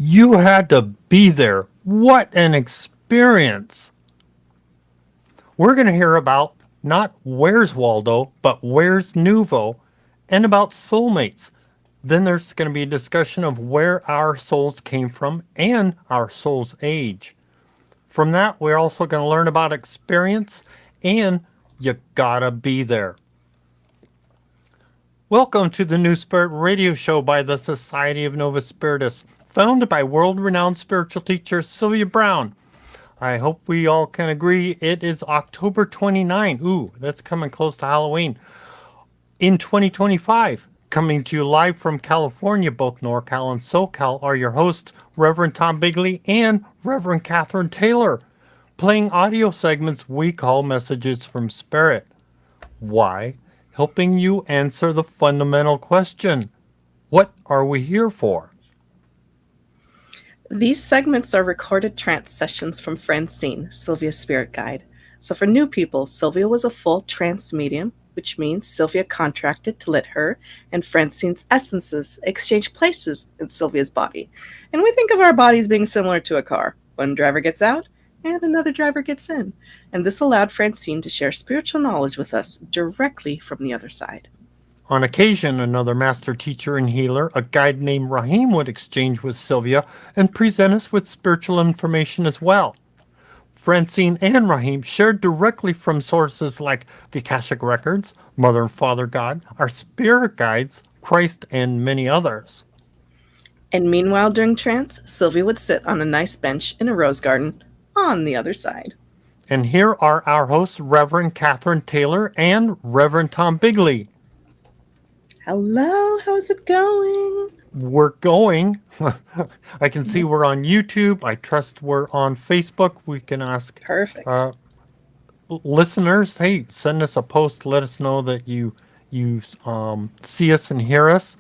You had to be there. What an experience. We're going to hear about not where's Waldo, but where's Nuvo, and about soulmates. Then there's going to be a discussion of where our souls came from and our soul's age. From that, we're also going to learn about experience, and you gotta be there. Welcome to the New Spirit Radio Show by the Society of Novus Spiritus, founded by world-renowned spiritual teacher Sylvia Browne. I hope we all can agree it is October 29. Ooh, that's coming close to Halloween. In 2025, coming to you live from California, both NorCal and SoCal are your hosts, Reverend Tom Bigley and Reverend Catherine Taylor, playing audio segments we call Messages from Spirit. Why? Helping you answer the fundamental question, what are we here for? These segments are recorded trance sessions from Francine, Sylvia's spirit guide. So for new people, Sylvia was a full trance medium, which means Sylvia contracted to let her and Francine's essences exchange places in Sylvia's body. And we think of our bodies being similar to a car. One driver gets out and another driver gets in. And this allowed Francine to share spiritual knowledge with us directly from the other side. On occasion, another master teacher and healer, a guide named Rahim, would exchange with Sylvia and present us with spiritual information as well. Francine and Rahim shared directly from sources like the Akashic Records, Mother and Father God, our spirit guides, Christ, and many others. And meanwhile, during trance, Sylvia would sit on a nice bench in a rose garden on the other side. And here are our hosts, Reverend Catherine Taylor and Reverend Tom Bigley. Hello, how's it going? We're going. I can see we're on YouTube. I trust we're on Facebook. We can ask Perfect. Listeners, hey, send us a post. Let us know that you see us and hear us.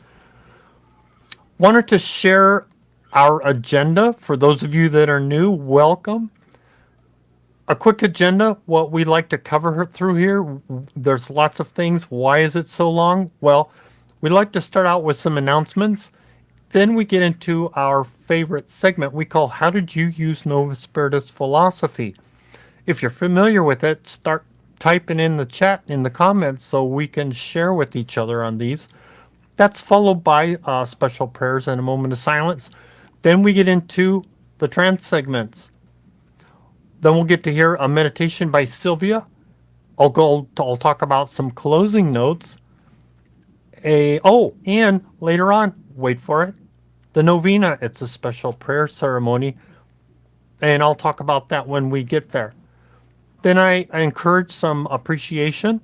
Wanted to share our agenda. For those of you that are new, welcome. A quick agenda, what we like to cover through here. There's lots of things. Why is it so long? Well, we like to start out with some announcements. Then we get into our favorite segment we call How Did You Use Novus Spiritus Philosophy? If you're familiar with it, start typing in the chat in the comments so we can share with each other on these. That's followed by special prayers and a moment of silence. Then we get into the trance segments. Then we'll get to hear a meditation by Sylvia. I'll talk about some closing notes. And later on, wait for it, the novena. It's a special prayer ceremony, and I'll talk about that when we get there. Then I encourage some appreciation,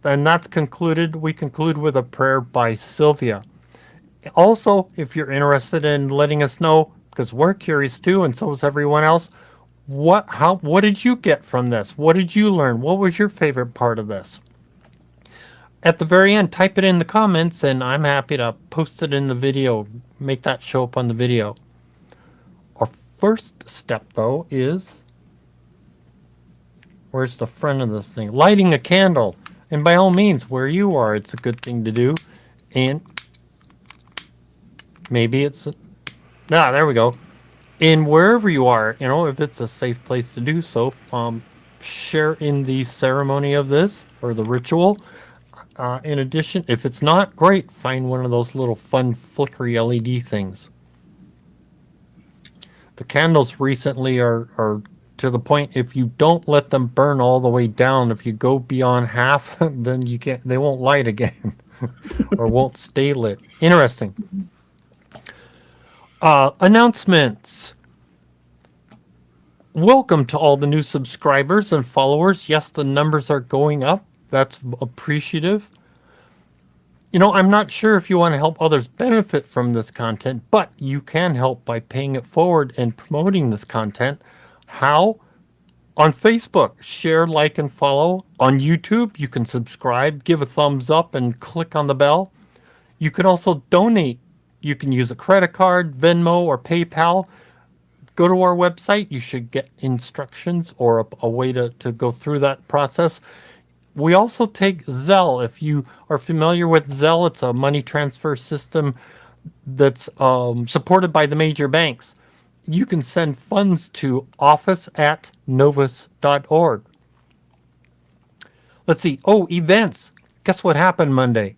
and that's concluded. We conclude with a prayer by Sylvia. Also, if you're interested in letting us know, because we're curious too, and so is everyone else, what did you get from this? What did you learn? What was your favorite part of this? At the very end, type it in the comments, and I'm happy to post it in the video, make that show up on the video. Our first step, though, is, where's the front of this thing? Lighting a candle. And by all means, where you are, it's a good thing to do. And maybe it's, there we go. And wherever you are, if it's a safe place to do so, share in the ceremony of this, or the ritual. In addition, if it's not, great, find one of those little fun flickery LED things. The candles recently are to the point, if you don't let them burn all the way down, if you go beyond half, then they won't light again or won't stay lit. Interesting. Announcements. Welcome to all the new subscribers and followers. Yes, the numbers are going up. That's appreciative. I'm not sure if you want to help others benefit from this content, but you can help by paying it forward and promoting this content. How? On Facebook, share, like, and follow. On YouTube, you can subscribe, give a thumbs up, and click on the bell. You can also donate. You can use a credit card, Venmo, or PayPal. Go to our website. You should get instructions or a way to go through that process. We also take Zelle. If you are familiar with Zelle, it's a money transfer system that's supported by the major banks. You can send funds to office@novus.org. Let's see. Oh, events. Guess what happened Monday?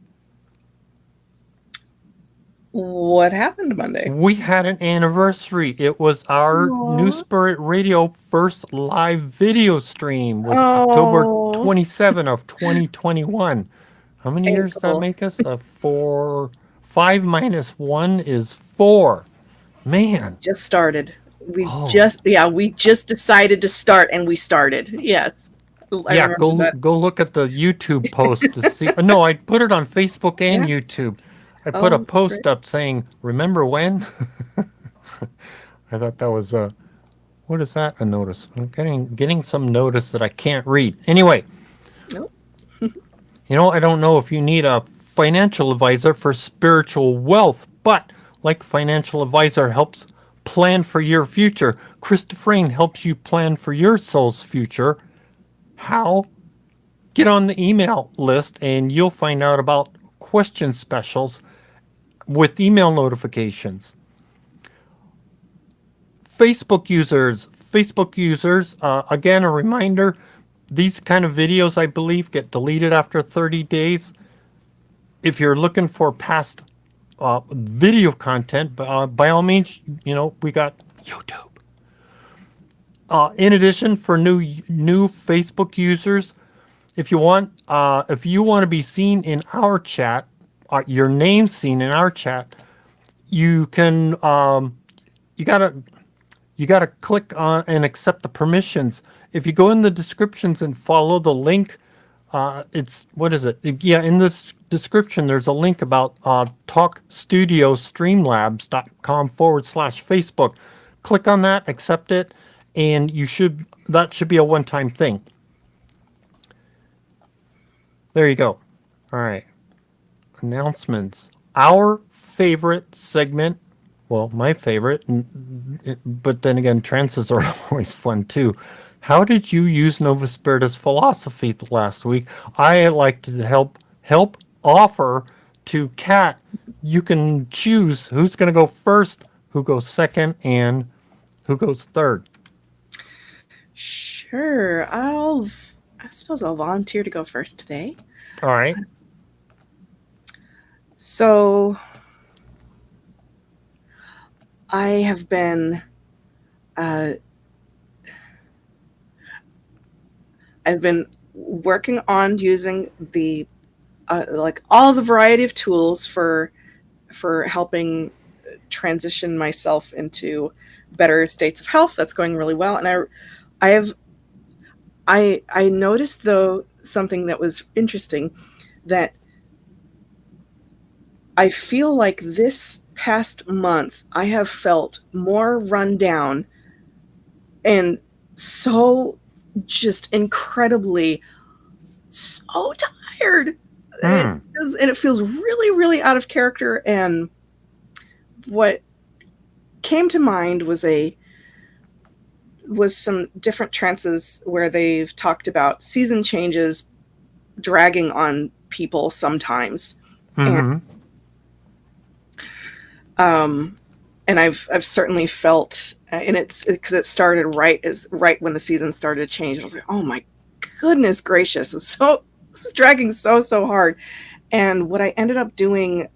What happened Monday? We had an anniversary. It was our New Aw. Spirit Radio first live video stream. Was October Oh, 27 of 2021. How many years does that thankful. make us? 4. 5 minus 1 is 4. Man. Just started. Oh. We just decided to start and we started. Yes. I Yeah, remember that. go look at the YouTube post to see. No, I put it on Facebook and Yeah. YouTube. I put a Oh, that's right. post up saying, "Remember when?" I thought that was a what is that? A notice. I'm getting some notice that I can't read. Anyway, Nope. I don't know if you need a financial advisor for spiritual wealth, but like financial advisor helps plan for your future, Christopherine helps you plan for your soul's future. How? Get on the email list and you'll find out about question specials with email notifications. Facebook users, again, a reminder, these kind of videos, I believe, get deleted after 30 days. If you're looking for past video content, by all means, we got YouTube. In addition, for new Facebook users, if you want to be seen in our chat, your name seen in our chat, you can you gotta click on and accept the permissions. If you go in the descriptions and follow the link, it's what is it? Yeah, in the description there's a link about talkstudiostreamlabs.com/Facebook. Click on that, accept it, and that should be a one-time thing. There you go. All right. Announcements. Our favorite segment, well, my favorite, but then again, trances are always fun too. How did you use Novus Spiritus philosophy last week? I like to help offer to Kat. You can choose who's going to go first, who goes second, and who goes third. Sure. I suppose I'll volunteer to go first today. All right. So I have been I've been working on using the like all the variety of tools for helping transition myself into better states of health. That's going really well, and I noticed though something that was interesting, that I feel like this past month I have felt more run down and so just incredibly so tired. And it feels really, really out of character. And what came to mind was some different trances where they've talked about season changes dragging on people sometimes. Mm-hmm. And I've certainly felt, and it's because it started right when the season started to change. I was like, oh my goodness gracious, it's dragging so hard. And what I ended up doing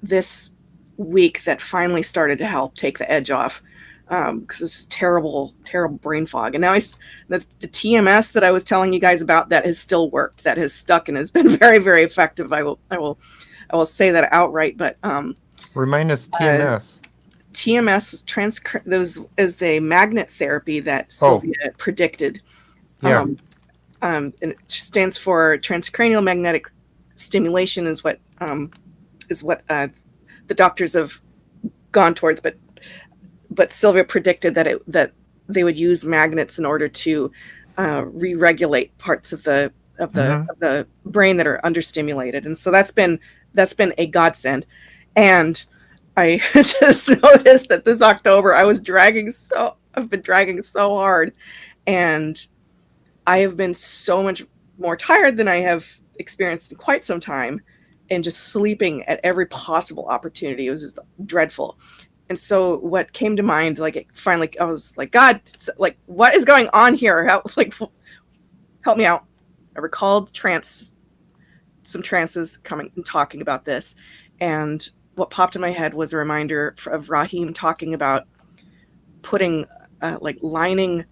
this week that finally started to help take the edge off, because it's terrible brain fog. And now the TMS that I was telling you guys about, that has still worked, that has stuck and has been very, very effective. I will say that outright. But remind us TMS. TMS is the magnet therapy that Sylvia predicted. Yeah. And it stands for transcranial magnetic stimulation, is what the doctors have gone towards. But Sylvia predicted that they would use magnets in order to re-regulate parts of the brain that are understimulated, and so that's been a godsend. And I just noticed that this October I've been dragging so hard, and I have been so much more tired than I have experienced in quite some time. and just sleeping at every possible opportunity. It was just dreadful. And so what came to mind, like, finally, I was like, God, like, what is going on here? Help me out. I recalled some trances coming and talking about this. And what popped in my head was a reminder of Rahim talking about putting, putting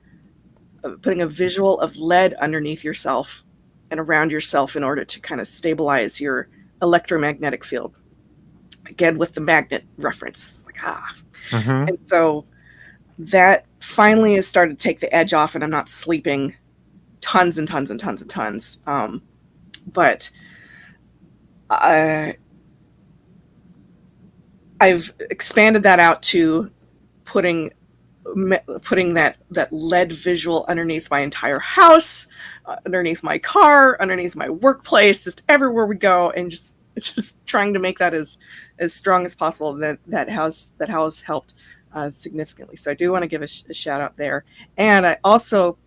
a visual of lead underneath yourself and around yourself in order to kind of stabilize your electromagnetic field. Again, with the magnet reference, Mm-hmm. And so that finally has started to take the edge off, and I'm not sleeping tons and tons and tons and tons. But I've expanded that out to putting that lead visual underneath my entire house, underneath my car, underneath my workplace, just everywhere we go, and just trying to make that as strong as possible. That has helped significantly. So I do want to give a shout out there. And I also,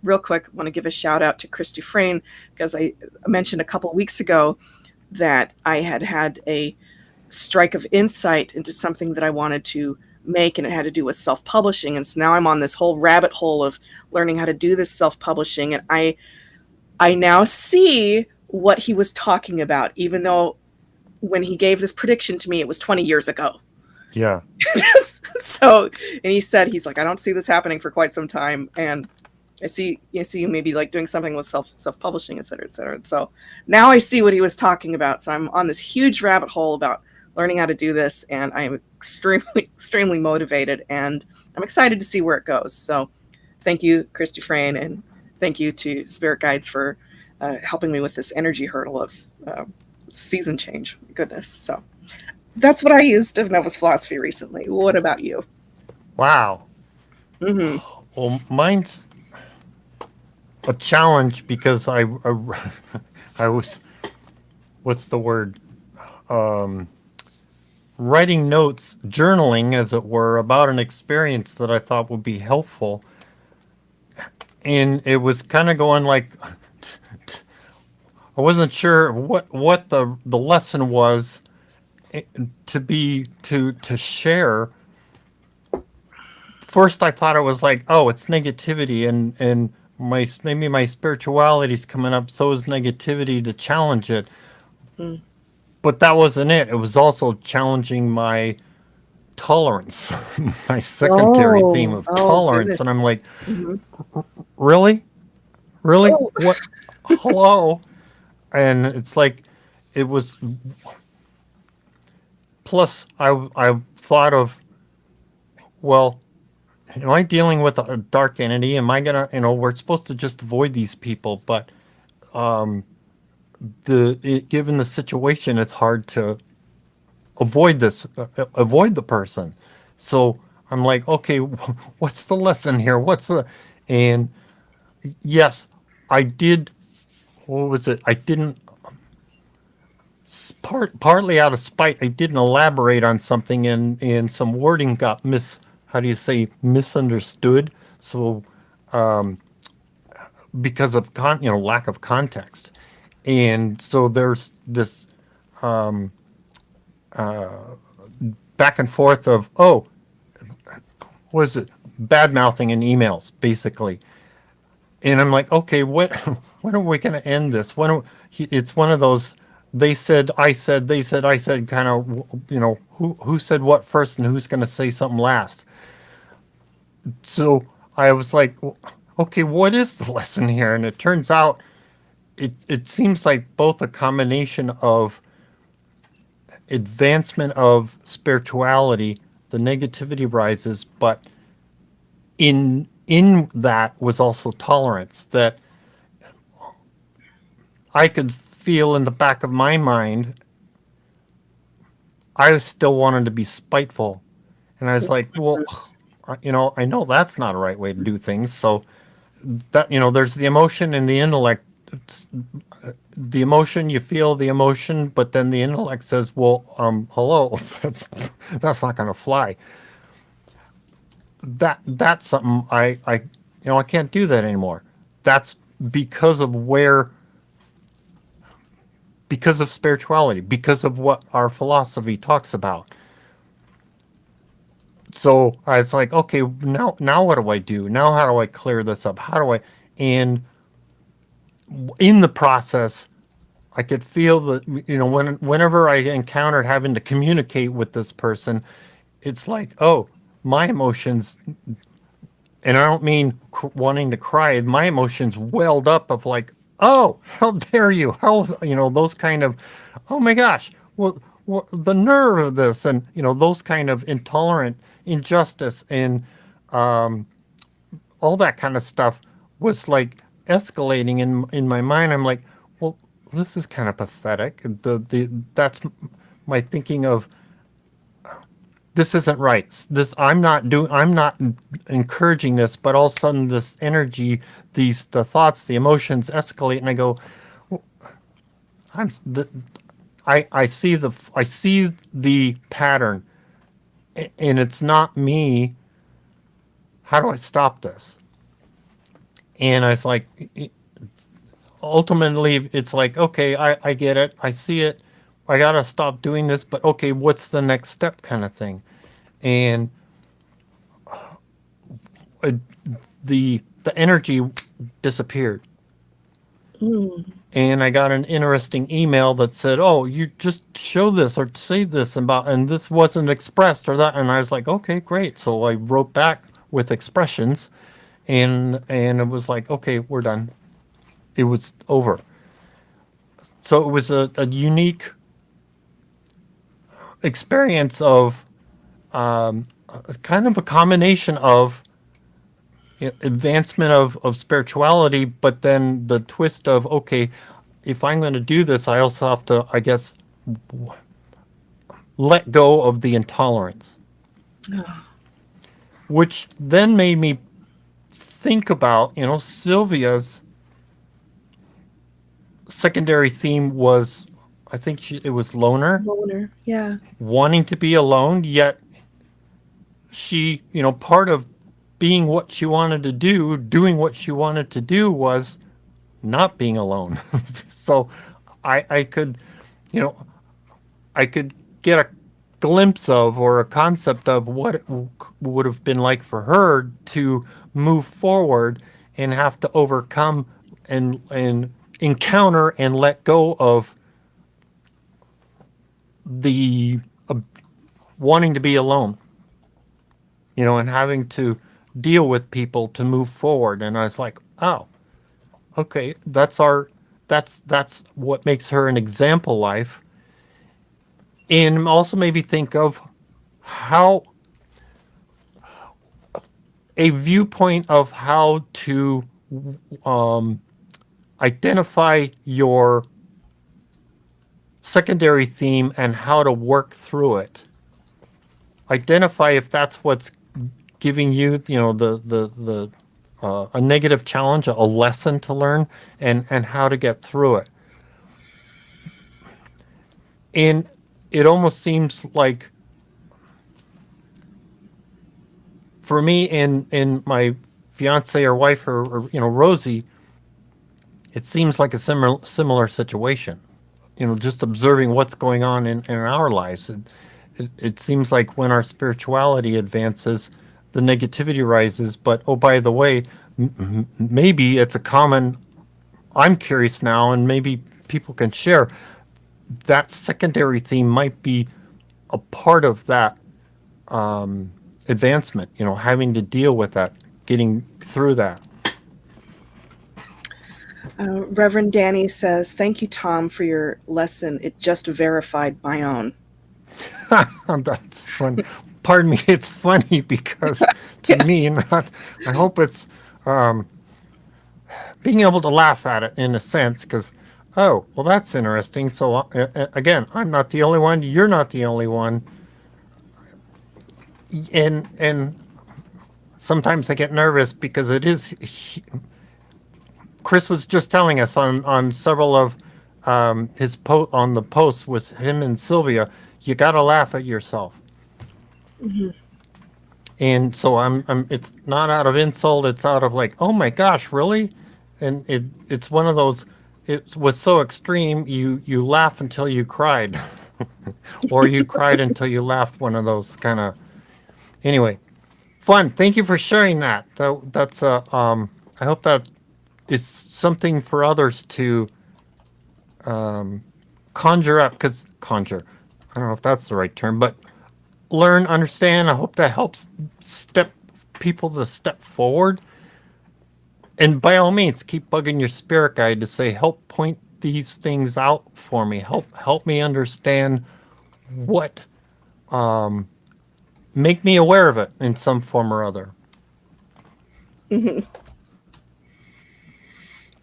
real quick, want to give a shout out to Christy Frayne, because I mentioned a couple weeks ago that I had a strike of insight into something that I wanted to make, and it had to do with self-publishing. And so now I'm on this whole rabbit hole of learning how to do this self-publishing, and I now see what he was talking about, even though when he gave this prediction to me, it was 20 years ago. Yeah. So, and he's like, I don't see this happening for quite some time, and I see you maybe like doing something with self-publishing, et cetera, et cetera. And so now I see what he was talking about. So I'm on this huge rabbit hole about learning how to do this, and I'm extremely motivated, and I'm excited to see where it goes. So thank you, Christy Frayne, and thank you to Spirit Guides for helping me with this energy hurdle of season change. Goodness. So that's what I used of Novus philosophy recently. What about you? Wow. Mm-hmm. Well, mine's a challenge because I was, what's the word? Writing notes, journaling, as it were, about an experience that I thought would be helpful. And it was kind of going like, I wasn't sure what the lesson was to share. First, I thought it was like, oh, it's negativity, and maybe my spirituality's coming up, so is negativity, to challenge it. Mm. But that wasn't it. It was also challenging my tolerance, my secondary theme of tolerance. Goodness. And I'm like, Mm-hmm. really? Really? Oh. What? Hello? And it's like, it was. Plus, I thought of, well, am I dealing with a dark entity? Am I gonna, we're supposed to just avoid these people, but given the situation, it's hard to avoid avoid the person. So I'm like, okay, what's the lesson here? And yes, I did. What was it? I didn't. Partly out of spite, I didn't elaborate on something, and some wording got how do you say, misunderstood. So because of lack of context, and so there's this back and forth of, oh, was it bad mouthing in emails, basically. And I'm like, okay, when are we going to end this? It's one of those, they said, I said, they said, I said, kind of, who said what first and who's going to say something last. So I was like, okay, what is the lesson here? And it turns out it seems like both a combination of advancement of spirituality, the negativity rises, but in that was also tolerance, that I could feel in the back of my mind I still wanted to be spiteful. And I was like, well, I know that's not a right way to do things. So that, there's the emotion and the intellect. The emotion, you feel the emotion, but then the intellect says, well, hello, that's not going to fly. That's something I can't do that anymore. That's because of where because of spirituality, because of what our philosophy talks about. So I was like, okay, now what do I do? Now how do I clear this up? How do I? And in the process, I could feel that, whenever I encountered having to communicate with this person, it's like, oh, my emotions, and I don't mean wanting to cry. My emotions welled up of like, oh, how dare you? How, those kind of, oh my gosh, well, the nerve of this, and those kind of intolerant injustice and all that kind of stuff was like escalating in my mind. I'm like, well, this is kind of pathetic. That's my thinking of, this isn't right. This I'm not encouraging this, but all of a sudden this energy, the thoughts, the emotions escalate, and I go, well, I'm the, I see the pattern, and it's not me. How do I stop this? And I was like, ultimately, it's like, okay, I get it. I see it. I got to stop doing this, but okay, what's the next step kind of thing? And uh, the energy disappeared. And I got an interesting email that said, "Oh, you just show this or say this about, and this wasn't expressed or that." And I was like, "Okay, great." So I wrote back with expressions, and it was like, "Okay, we're done." It was over. So it was a unique experience of kind of a combination of advancement of spirituality, but then the twist of, okay, if I'm going to do this, I also have to, I guess, let go of the intolerance, which then made me think about, Sylvia's secondary theme was, I think it was loner, Loner. Yeah. wanting to be alone, yet she, part of being what she wanted to do, doing what she wanted to do was not being alone. So I could, you know, I could get a glimpse of or a concept of what it would have been like for her to move forward and have to overcome and encounter and let go of the wanting to be alone, and having to deal with people to move forward. And I was like, oh, okay, that's what makes her an example life. And also maybe think of how a viewpoint of how to identify your secondary theme and how to work through it. Identify if that's what's giving you, the a negative challenge, a lesson to learn, and how to get through it. And it almost seems like, for me and my fiance or wife or Rosie, it seems like a similar situation. Just observing what's going on in our lives. It seems like when our spirituality advances, the negativity rises. But oh, by the way, maybe it's a common. I'm curious now, and maybe people can share. That secondary theme might be a part of that advancement. Having to deal with that, getting through that. Reverend Danny says, "Thank you, Tom, for your lesson. It just verified my own." That's fun. Pardon me, it's funny because to me, I hope it's being able to laugh at it in a sense, because, oh, well, that's interesting. So, again, I'm not the only one. You're not the only one. And sometimes I get nervous because it is. Chris was just telling us on several of his on the posts with him and Sylvia, you got to laugh at yourself. Mm-hmm. And so I'm. It's not out of insult. It's out of like, oh my gosh, really? And it's one of those. it was so extreme, you laugh until you cried, or you cried until you laughed. One of those kind of. Anyway, fun. Thank you for sharing that. That's I hope that is something for others to conjure up. Because conjure, I don't know if that's the right term, but learn, understand. I hope that helps people to step forward. And by all means, keep bugging your spirit guide to say, help point these things out for me. Help me understand what, make me aware of it in some form or other. Mm-hmm.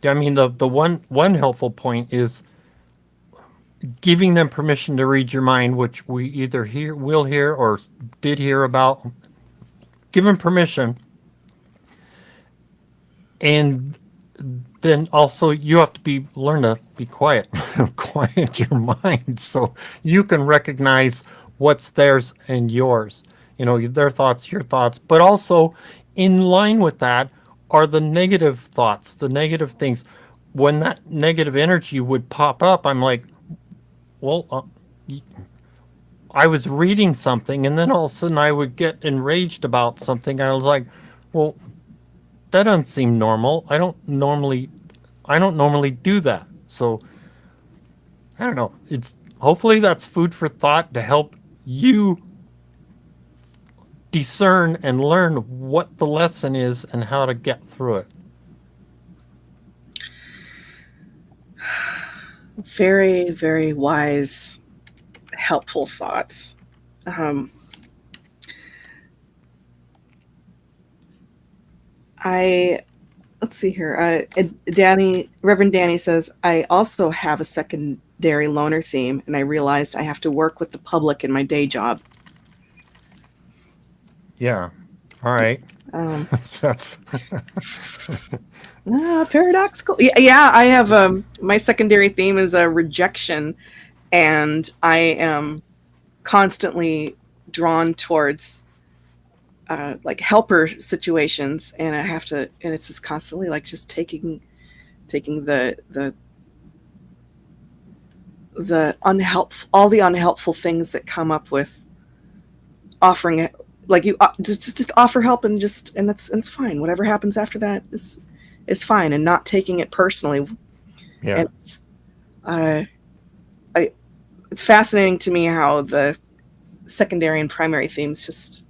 I mean, the one helpful point is giving them permission to read your mind, which we either will hear or did hear about. Give them permission. And then also you have to learn to be quiet, quiet your mind, so you can recognize what's theirs and yours. Their thoughts, your thoughts, but also in line with that are the negative thoughts, the negative things. When that negative energy would pop up, I'm like, well, I was reading something, and then all of a sudden I would get enraged about something. I was like, well, that doesn't seem normal. I don't normally do that. So I don't know. Hopefully that's food for thought to help you discern and learn what the lesson is and how to get through it. Very, very wise, helpful thoughts. Let's see here. Reverend Danny says, I also have a secondary loner theme, and I realized I have to work with the public in my day job. Yeah. All right. That's paradoxical. Yeah, I have my secondary theme is a rejection, and I am constantly drawn towards like helper situations, and I have to, and it's just constantly like just taking the all the unhelpful things that come up with offering it, like you just offer help, and it's fine. Whatever happens after that is fine, and not taking it personally. Yeah. And it's fascinating to me how the secondary and primary themes just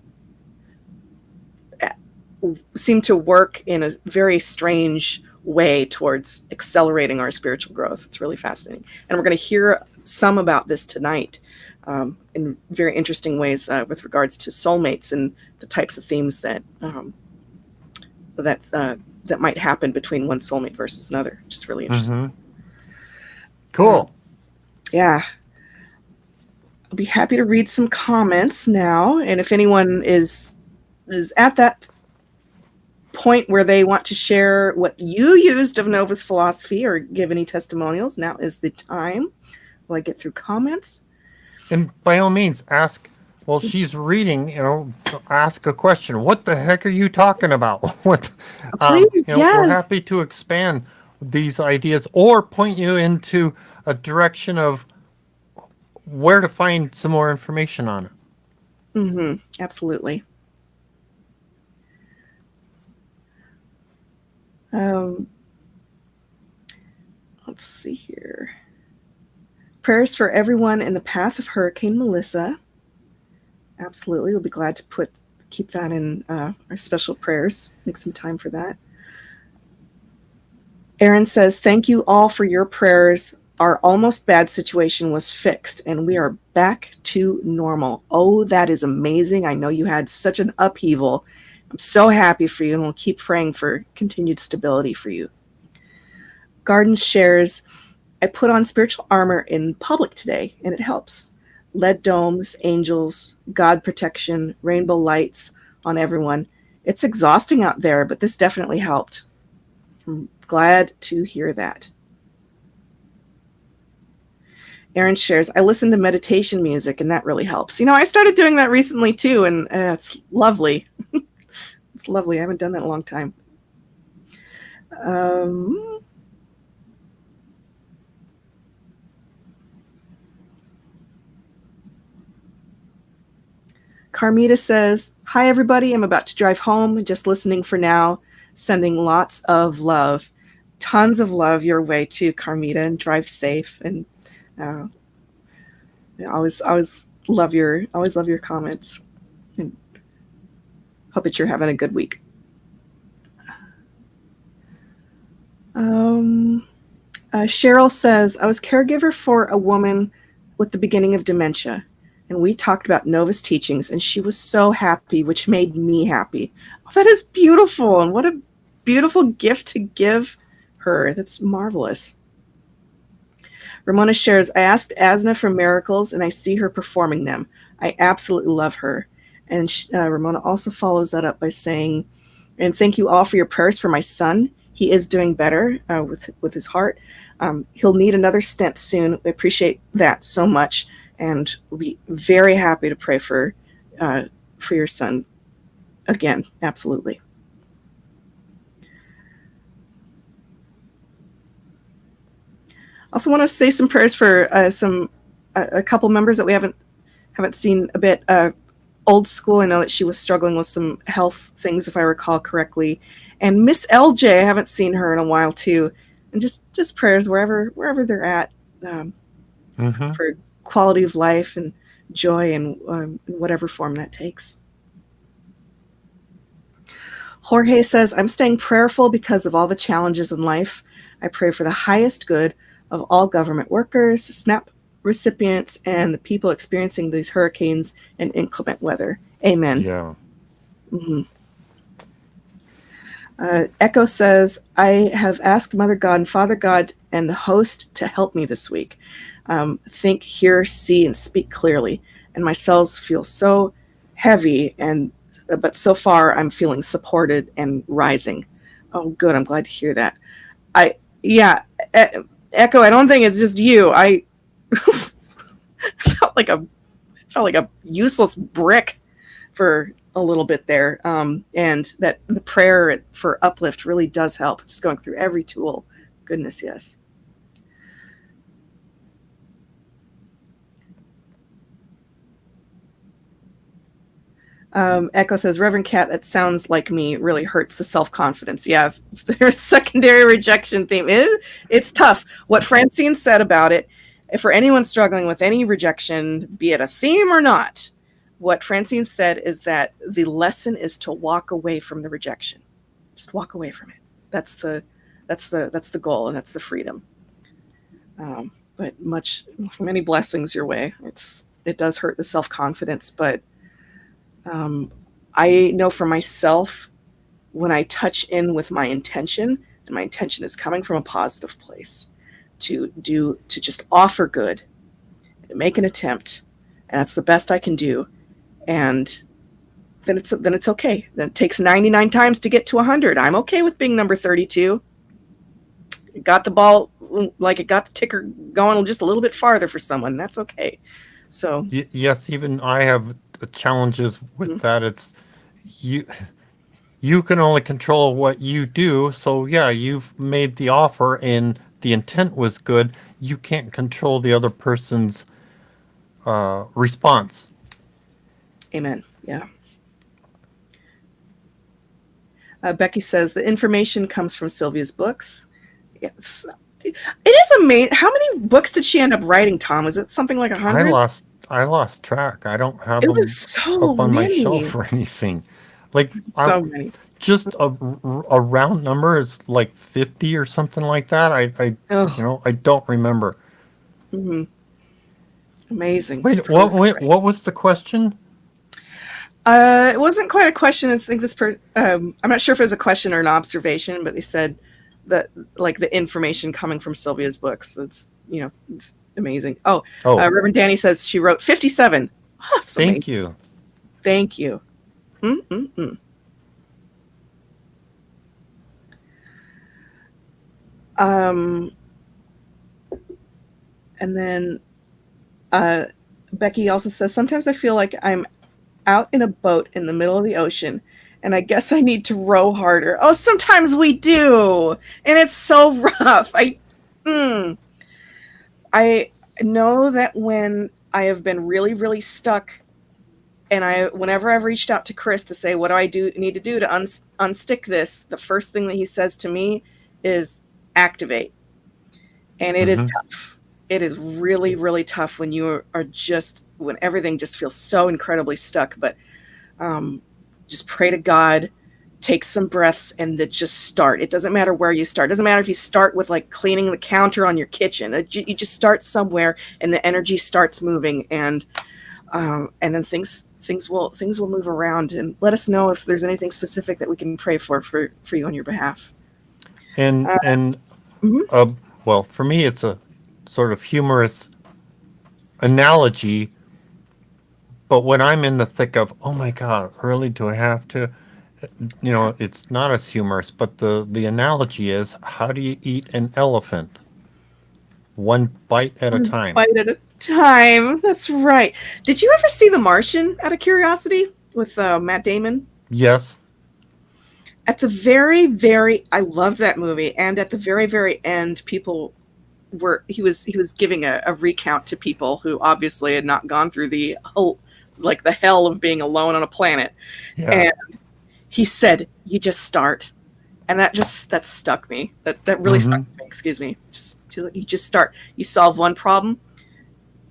seem to work in a very strange way towards accelerating our spiritual growth. It's really fascinating. And we're going to hear some about this tonight in very interesting ways with regards to soulmates and the types of themes that might happen between one soulmate versus another. Just really interesting. Mm-hmm. Cool. Yeah. I'll be happy to read some comments now. And if anyone is at that point where they want to share what you used of Novus philosophy or give any testimonials, now is the time. Will I get through comments? And by all means, ask. Well, she's reading. Ask a question. What the heck are you talking about? What? Please, yes. We're happy to expand these ideas or point you into a direction of where to find some more information on it. Mm-hmm. Absolutely. Let's see here. Prayers for everyone in the path of Hurricane Melissa. Absolutely. We'll be glad to keep that in our special prayers. Make some time for that. Aaron says, thank you all for your prayers. Our almost bad situation was fixed, and we are back to normal. Oh, that is amazing. I know you had such an upheaval. I'm so happy for you, and we'll keep praying for continued stability for you. Garden shares, I put on spiritual armor in public today, and it helps. Lead domes, angels, God protection, rainbow lights on everyone. It's exhausting out there, but this definitely helped. I'm glad to hear that. Aaron shares, I listen to meditation music, and that really helps. I started doing that recently, too, and it's lovely. It's lovely. I haven't done that in a long time. Carmita says, hi, everybody. I'm about to drive home. Just listening for now. Sending lots of love. Tons of love your way too, Carmita, and drive safe. And I always love your comments. And hope that you're having a good week. Cheryl says, I was caregiver for a woman with the beginning of dementia, and we talked about Novus teachings, and she was so happy, which made me happy. Oh, that is beautiful, and what a beautiful gift to give her. That's marvelous. Ramona shares, I asked Asna for miracles, and I see her performing them. I absolutely love her. And Ramona also follows that up by saying, and thank you all for your prayers for my son. He is doing better with his heart. He'll need another stent soon. We appreciate that so much, and we'll be very happy to pray for your son again. Absolutely. Also want to say some prayers for a couple members that we haven't seen a bit. Old school, I know that she was struggling with some health things, if I recall correctly. And Miss LJ, I haven't seen her in a while too. And just prayers wherever they're at for quality of life and joy and in whatever form that takes. Jorge says, I'm staying prayerful because of all the challenges in life. I pray for the highest good of all government workers, SNAP recipients, and the people experiencing these hurricanes and inclement weather. Amen. Yeah. Mm-hmm. Echo says, I have asked Mother God and Father God and the host to help me this week. Think, hear, see, and speak clearly. And my cells feel so heavy, but so far I'm feeling supported and rising. Oh, good. I'm glad to hear that. Echo, I don't think it's just you. I felt like a useless brick for a little bit there. And that the prayer for uplift really does help. Just going through every tool. Goodness, yes. Echo says, Reverend Cat, that sounds like me. It really hurts the self-confidence. Yeah, if there's secondary rejection theme, it's tough. What Francine said about it, if for anyone struggling with any rejection, be it a theme or not, what Francine said is that the lesson is to walk away from the rejection. Just walk away from it. That's the goal, and that's the freedom. But many blessings your way. It does hurt the self-confidence, but I know for myself, when I touch in with my intention, and my intention is coming from a positive place, to just offer good, to make an attempt, and that's the best I can do, and then it's okay. Then it takes 99 times to get to 100. I'm okay with being number 32. It got the ball, like it got the ticker going just a little bit farther for someone. That's okay. So yes, even I have challenges with that. It's you can only control what you do. So yeah, you've made the offer and the intent was good. You can't control the other person's response. Amen. Yeah. Becky says the information comes from Sylvia's books. Yes. It is amazing. How many books did she end up writing, Tom? Was it something like 100? I lost track. I don't have It them was so up on my many. shelf or anything. Like So many. Just a round number is like 50 or something like that. I don't remember. Mm-hmm. Amazing. Wait, what was the question? It wasn't quite a question. I think I'm not sure if it was a question or an observation, but they said that like the information coming from Sylvia's books. It's it's amazing. Reverend Danny says she wrote 57. Oh, Thank you. Thank you. Mm-mm-mm. And then Becky also says, sometimes I feel like I'm out in a boat in the middle of the ocean, and I guess I need to row harder. Oh, sometimes we do, and it's so rough. I know that when I have been really, really stuck whenever I've reached out to Chris to say, what do I need to do to unstick this? The first thing that he says to me is activate. And it is tough. It is really, really tough when you are just, when everything just feels so incredibly stuck. But just pray to God, take some breaths, and then just start. It doesn't matter where you start. It doesn't matter if you start with like cleaning the counter on your kitchen. You just start somewhere, and the energy starts moving, and then things will move around. And let us know if there's anything specific that we can pray for you on your behalf. Well, for me, it's a sort of humorous analogy. But when I'm in the thick of, oh my God, really, do I have to? It's not as humorous. But the analogy is, how do you eat an elephant? One bite at a time. Bite at a time. That's right. Did you ever see The Martian, out of curiosity, with Matt Damon? Yes. At the I loved that movie, and at the very end, people he was giving a recount to people who obviously had not gone through the hell of being alone on a planet. Yeah. And he said, "You just start," and that stuck me. That really stuck me. Excuse me. You just start. You solve one problem,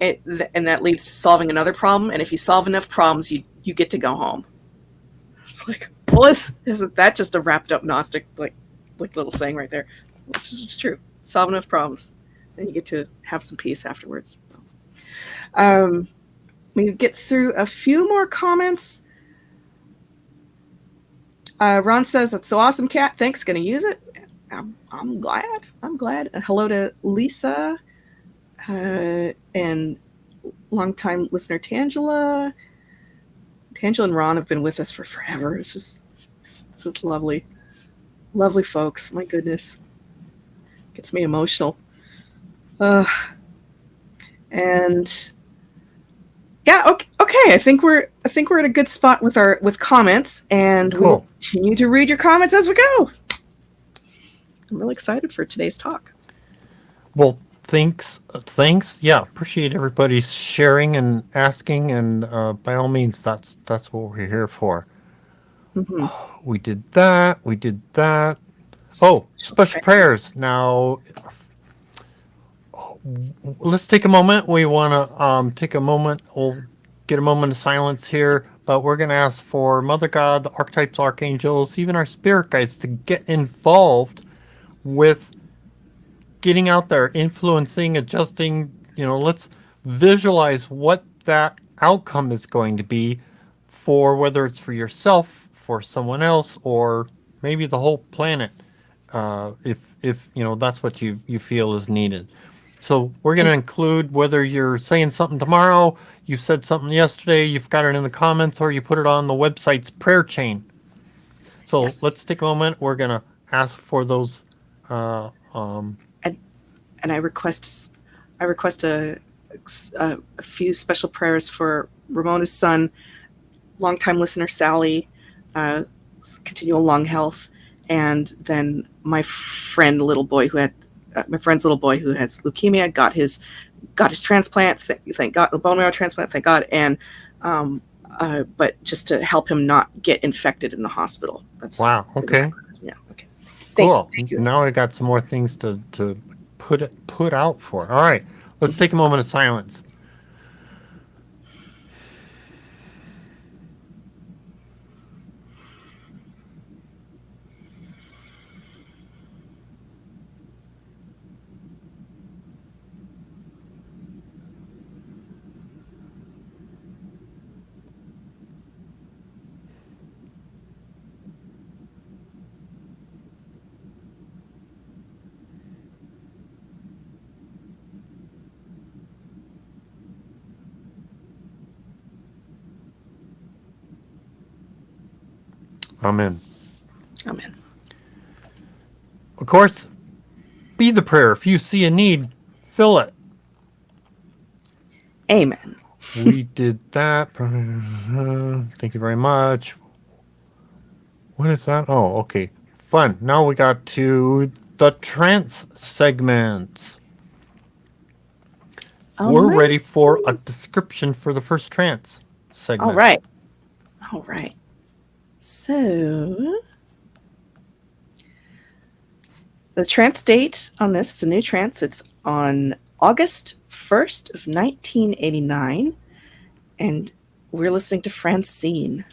and that leads to solving another problem. And if you solve enough problems, you get to go home. It's like, well, isn't that just a wrapped up Gnostic like little saying right there? Which is true. Solve enough problems, then you get to have some peace afterwards. We get through a few more comments. Ron says, "That's so awesome, Kat. Thanks. Gonna use it." I'm glad. Hello to Lisa and longtime listener Tangela. Tangela and Ron have been with us for forever. It's just lovely folks. My goodness, gets me emotional. And yeah, okay. I think we're at a good spot with comments, and cool. We'll continue to read your comments as we go. I'm really excited for today's talk. Well, thanks. Yeah, appreciate everybody's sharing and asking, and by all means, that's what we're here for. We did that. Oh, special prayers. Now, let's take a moment. We want to take a moment. We'll get a moment of silence here, but we're going to ask for Mother God, the archetypes, archangels, even our spirit guides to get involved with getting out there, influencing, adjusting. Let's visualize what that outcome is going to be for whether it's for yourself, for someone else, or maybe the whole planet, if that's what you feel is needed. So we're going to include whether you're saying something tomorrow, you said something yesterday, you've got it in the comments, or you put it on the website's prayer chain. So yes. Let's take a moment. We're going to ask for those. And I request a few special prayers for Ramona's son, longtime listener Sally, continual long health, and then my friend's little boy who has leukemia, got his transplant. Thank God, the bone marrow transplant. Thank God, and but just to help him not get infected in the hospital. That's wow. Okay. Yeah. Okay. Cool. Thank you. Now I got some more things to put out for. All right. Let's take a moment of silence. Amen. Amen. Of course, be the prayer. If you see a need, fill it. Amen. We did that. Thank you very much. What is that? Oh, okay. Fun. Now we got to the trance segments. We're ready for a description for the first trance. segment. All right. All right. So the trance date on this, it's a new trance. It's on August 1st of 1989. And we're listening to Francine.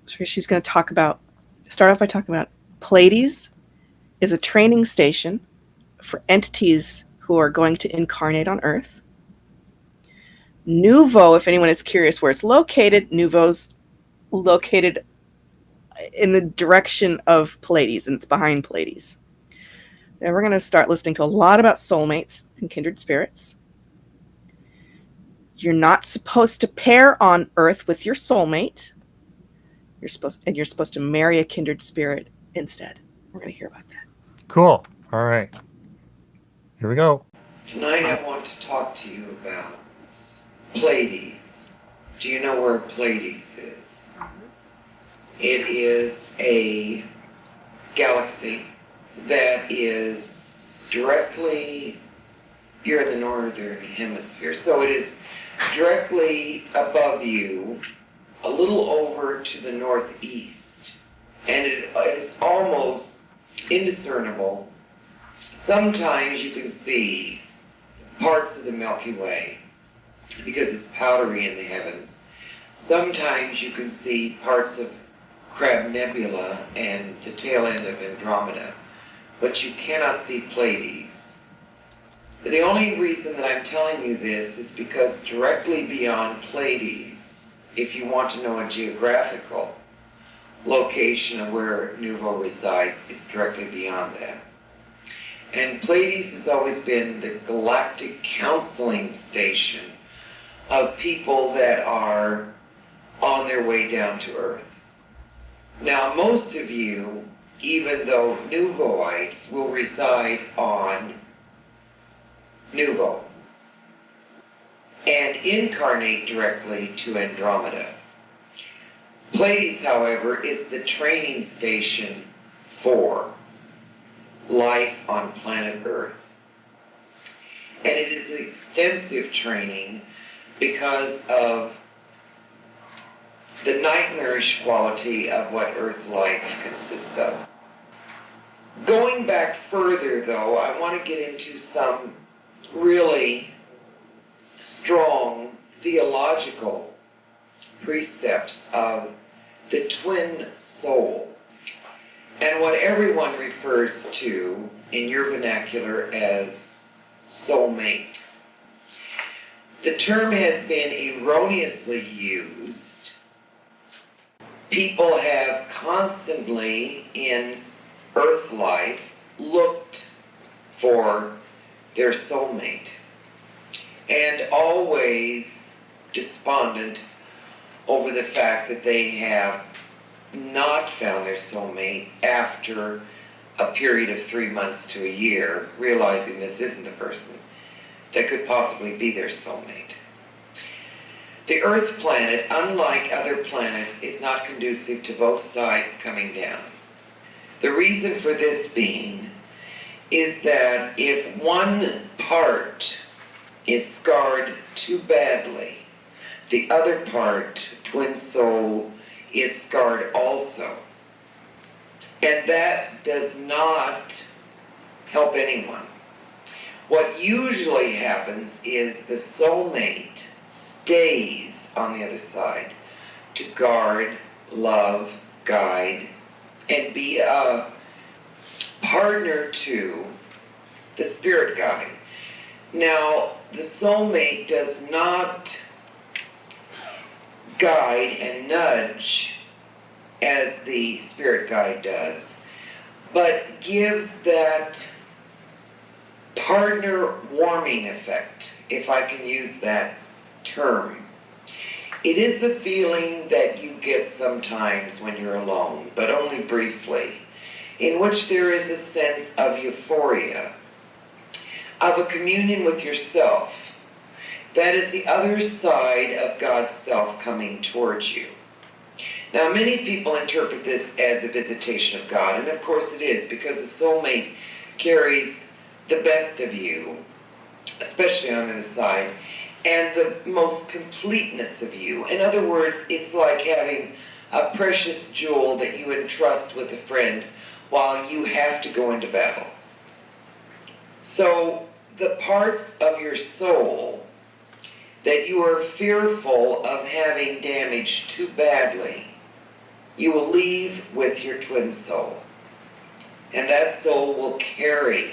So she's going to start off by talking about Pleaides is a training station for entities who are going to incarnate on Earth. Nuvo, if anyone is curious where it's located, Nuvo's located in the direction of Pleaides, and it's behind Pleaides. And we're going to start listening to a lot about soulmates and kindred spirits. You're not supposed to pair on Earth with your soulmate. You're supposed to marry a kindred spirit instead. We're going to hear about that. Cool. All right. Here we go. Tonight I want to talk to you about Pleaides. Do you know where Pleaides is? It is a galaxy that is directly, you're in the northern hemisphere, so it is directly above you, a little over to the northeast, and it is almost indiscernible. Sometimes you can see parts of the Milky Way because it's powdery in the heavens. Sometimes you can see parts of Crab Nebula and the tail end of Andromeda, but you cannot see Pleaides. The only reason that I'm telling you this is because directly beyond Pleaides, if you want to know a geographical location of where Nuvo resides, it's directly beyond that. And Pleaides has always been the galactic counseling station of people that are on their way down to Earth. Now, most of you, even though Nuvoites, will reside on Nuvo and incarnate directly to Andromeda. Pleaides, however, is the training station for life on planet Earth. And it is extensive training because of the nightmarish quality of what Earth life consists of. Going back further, though, I want to get into some really strong theological precepts of the twin soul, and what everyone refers to in your vernacular as soulmate. The term has been erroneously used. People have constantly in Earth life looked for their soulmate and always despondent over the fact that they have not found their soulmate after a period of 3 months to a year, realizing this isn't the person that could possibly be their soulmate. The Earth planet, unlike other planets, is not conducive to both sides coming down. The reason for this being is that if one part is scarred too badly, the other part, twin soul, is scarred also. And that does not help anyone. What usually happens is the soulmate stays on the other side to guard, love, guide, and be a partner to the spirit guide. Now, the soulmate does not guide and nudge as the spirit guide does, but gives that partner warming effect, if I can use that term. It is a feeling that you get sometimes when you're alone, but only briefly, in which there is a sense of euphoria, of a communion with yourself. That is the other side of God's self coming towards you. Now, many people interpret this as a visitation of God, and of course it is, because a soulmate carries the best of you, especially on the other side, and the most completeness of you. In other words, it's like having a precious jewel that you entrust with a friend while you have to go into battle. So the parts of your soul that you are fearful of having damaged too badly, you will leave with your twin soul. And that soul will carry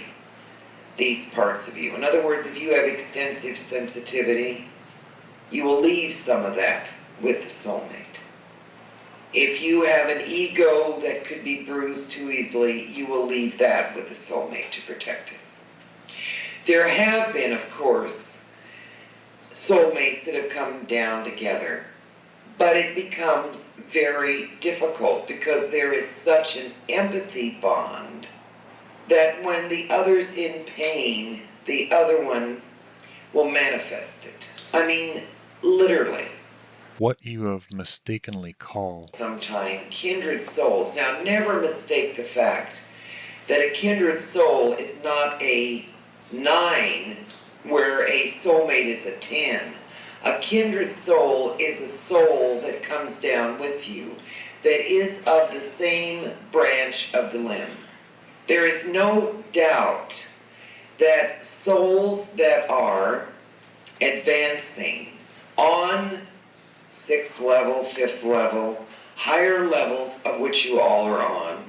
these parts of you. In other words, if you have extensive sensitivity, you will leave some of that with the soulmate. If you have an ego that could be bruised too easily, you will leave that with the soulmate to protect it. There have been, of course, soulmates that have come down together, but it becomes very difficult because there is such an empathy bond that when the other's in pain, the other one will manifest it. I mean, literally. What you have mistakenly called Sometime kindred souls. Now, never mistake the fact that a kindred soul is not a 9 where a soulmate is a 10. A kindred soul is a soul that comes down with you that is of the same branch of the limb. There is no doubt that souls that are advancing on 6th level, 5th level, higher levels of which you all are on,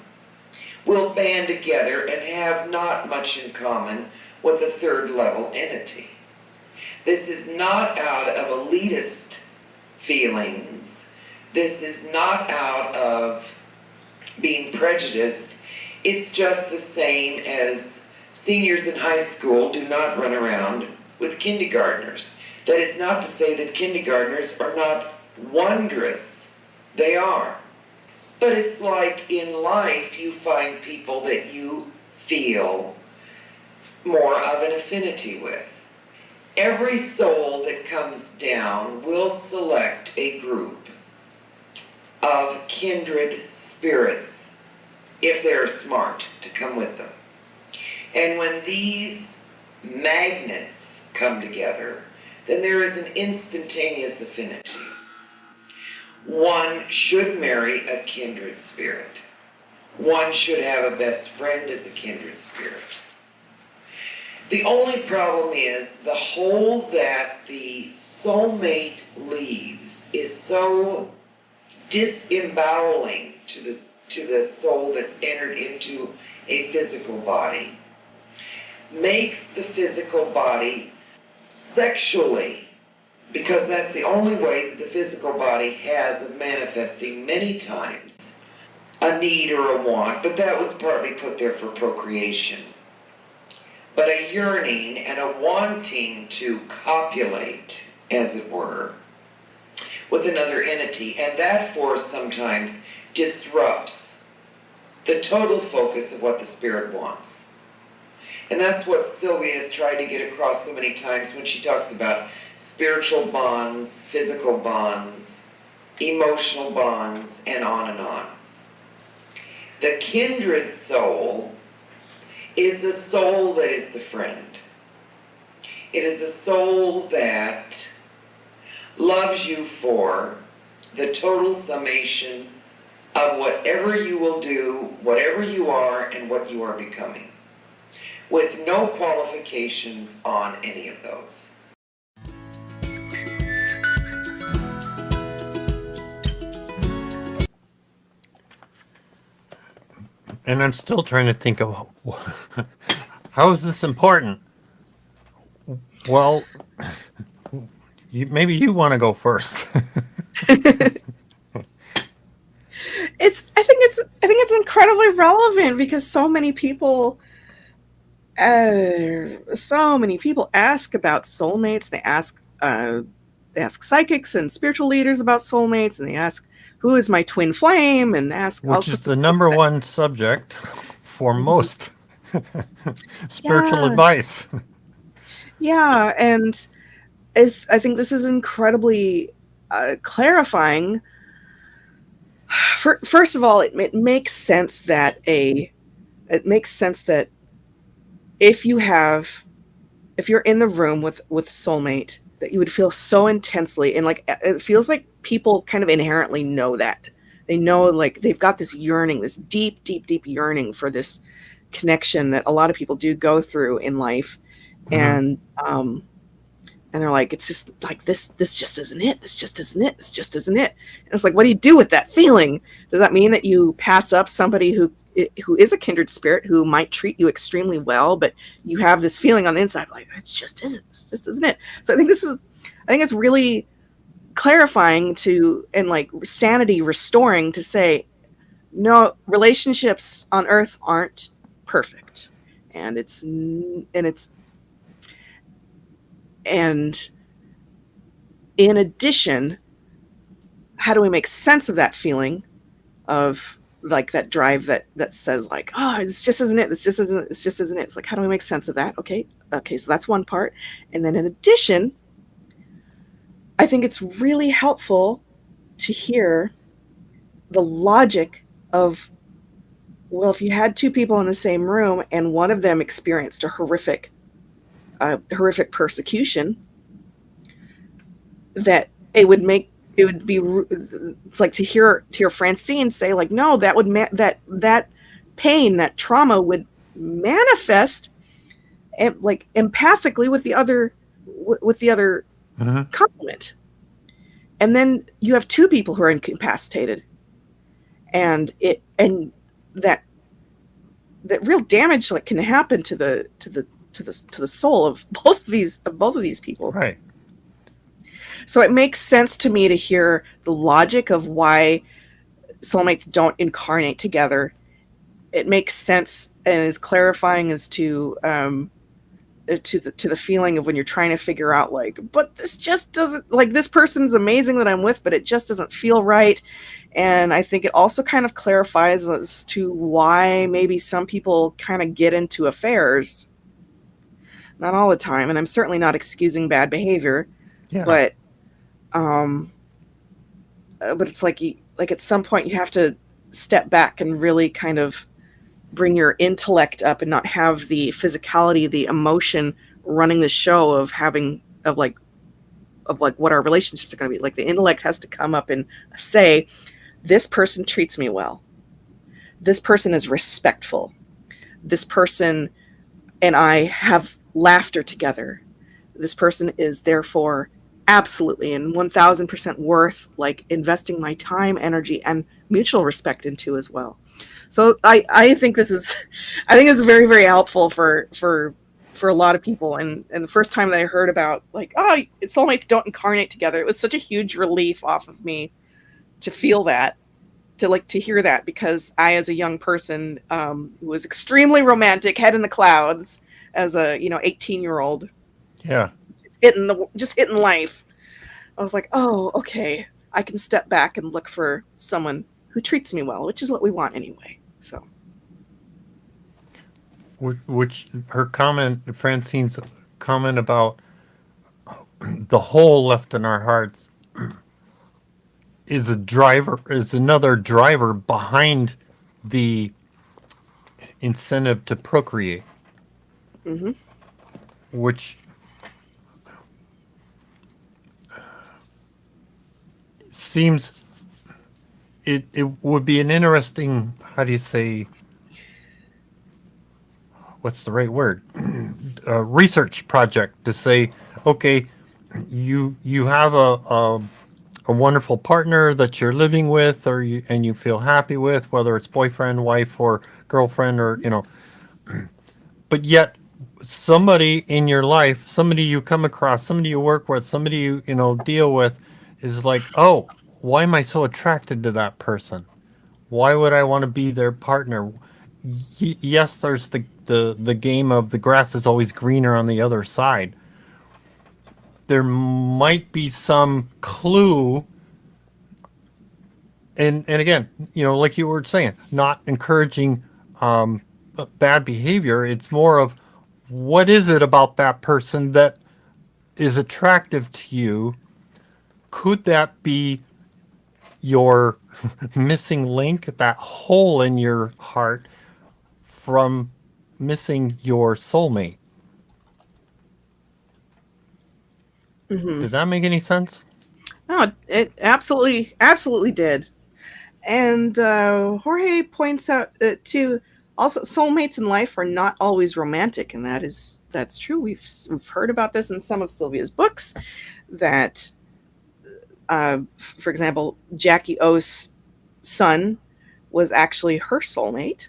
will band together and have not much in common with a 3rd level entity. This is not out of elitist feelings. This is not out of being prejudiced. It's just the same as seniors in high school do not run around with kindergartners. That is not to say that kindergartners are not wondrous. They are. But it's like in life you find people that you feel more of an affinity with. Every soul that comes down will select a group of kindred spirits, if they're smart, to come with them. And when these magnets come together, then there is an instantaneous affinity. One should marry a kindred spirit. One should have a best friend as a kindred spirit. The only problem is the hole that the soulmate leaves is so disemboweling to the soul that's entered into a physical body, makes the physical body sexually, because that's the only way that the physical body has of manifesting many times a need or a want, but that was partly put there for procreation. But a yearning and a wanting to copulate, as it were, with another entity, and that force sometimes disrupts the total focus of what the spirit wants. And that's what Sylvia has tried to get across so many times when she talks about spiritual bonds, physical bonds, emotional bonds, and on and on. The kindred soul is a soul that is the friend. It is a soul that loves you for the total summation of whatever you will do, whatever you are, and what you are becoming, with no qualifications on any of those. And I'm still trying to think of how is this important? Well, maybe you want to go first. I think it's incredibly relevant because so many people ask about soulmates. They ask psychics and spiritual leaders about soulmates, and they ask, who is my twin flame, and ask all Which is sorts the of number one subject for most spiritual Yeah. advice. Yeah, and I think this is incredibly clarifying. First of all, it makes sense that if you're in the room with soulmate, that you would feel so intensely, and like it feels like people kind of inherently know that. They know, like, they've got this yearning, this deep, deep, deep yearning for this connection that a lot of people do go through in life. And they're like, it's just like this just isn't it. This just isn't it. This just isn't it. And it's like, what do you do with that feeling? Does that mean that you pass up somebody who is a kindred spirit, who might treat you extremely well, but you have this feeling on the inside, like, it just isn't it. So I think it's really clarifying and like sanity restoring to say, no, relationships on earth aren't perfect. And in addition, how do we make sense of that feeling of like that drive that says like, oh, this just isn't it. This just isn't it. It's like, how do we make sense of that? Okay. So that's one part. And then in addition, I think it's really helpful to hear the logic of, well, if you had two people in the same room and one of them experienced a horrific persecution, that it's like to hear Francine say like, no, that would that pain, that trauma would manifest like empathically with the other complement. And then you have two people who are incapacitated, and that real damage like can happen to the soul of both of these people. Right. So it makes sense to me to hear the logic of why soulmates don't incarnate together. It makes sense and is clarifying as to the feeling of when you're trying to figure out like, but this just doesn't, like, this person's amazing that I'm with, but it just doesn't feel right. And I think it also kind of clarifies as to why maybe some people kind of get into affairs. Not all the time, and I'm certainly not excusing bad behavior. Yeah. But it's like at some point you have to step back and really kind of bring your intellect up and not have the physicality, the emotion running the show of what our relationships are going to be. Like, the intellect has to come up and say, this person treats me well. This person is respectful. This person and I have laughter together. This person is therefore absolutely and 1000% worth like investing my time, energy, and mutual respect into as well. So I think it's very, very helpful for a lot of people. And the first time that I heard about like, oh, soulmates don't incarnate together, it was such a huge relief off of me to feel that, to hear that, because I, as a young person, who was extremely romantic, head in the clouds as a 18-year-old, Yeah. just hitting life, I was like, oh, okay, I can step back and look for someone who treats me well, which is what we want anyway. So, Which her comment, Francine's comment about the hole left in our hearts, is another driver behind the incentive to procreate. mm-hmm. Which seems it would be an interesting, how do you say, what's the right word, research project to say, okay, you have a wonderful partner that you're living with, and you feel happy with, whether it's boyfriend, wife, or girlfriend, or but yet somebody in your life, somebody you come across, somebody you work with, somebody you deal with, is like, oh, why am I so attracted to that person? Why would I want to be their partner? Yes, there's the game of the grass is always greener on the other side. There might be some clue, and again, like you were saying, not encouraging bad behavior. It's more of, what is it about that person that is attractive to you? Could that be your missing link, that hole in your heart from missing your soulmate? Mm-hmm. Did that make any sense? No, it absolutely did. And Jorge points out too. Also, soulmates in life are not always romantic, and that's true. We've heard about this in some of Sylvia's books. That, for example, Jackie O's son was actually her soulmate,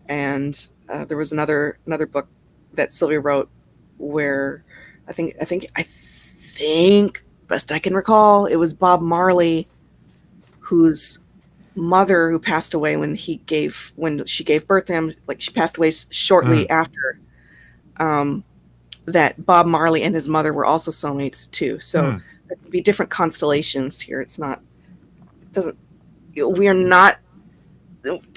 and there was another book that Sylvia wrote where I think best I can recall it was Bob Marley whose mother who passed away when she gave birth to him, like she passed away shortly after, that Bob Marley and his mother were also soulmates too. So there could be different constellations here. It's not, it doesn't, we are not,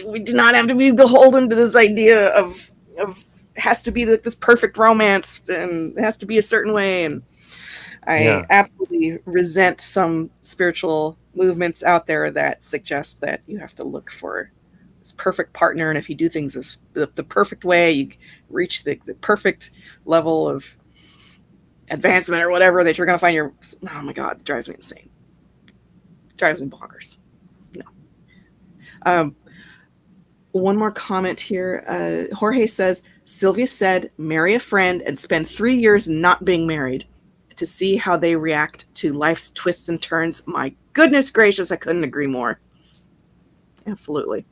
we do not have to be beholden to this idea of it has to be this perfect romance and it has to be a certain way. And I absolutely resent some spiritual movements out there that suggest that you have to look for this perfect partner, and if you do things the perfect way, you reach the perfect level of advancement or whatever, that you're going to find your... Oh my God, it drives me insane. It drives me bonkers. No. One more comment here. Jorge says, Sylvia said, marry a friend and spend 3 years not being married to see how they react to life's twists and turns. My goodness gracious, I couldn't agree more. Absolutely.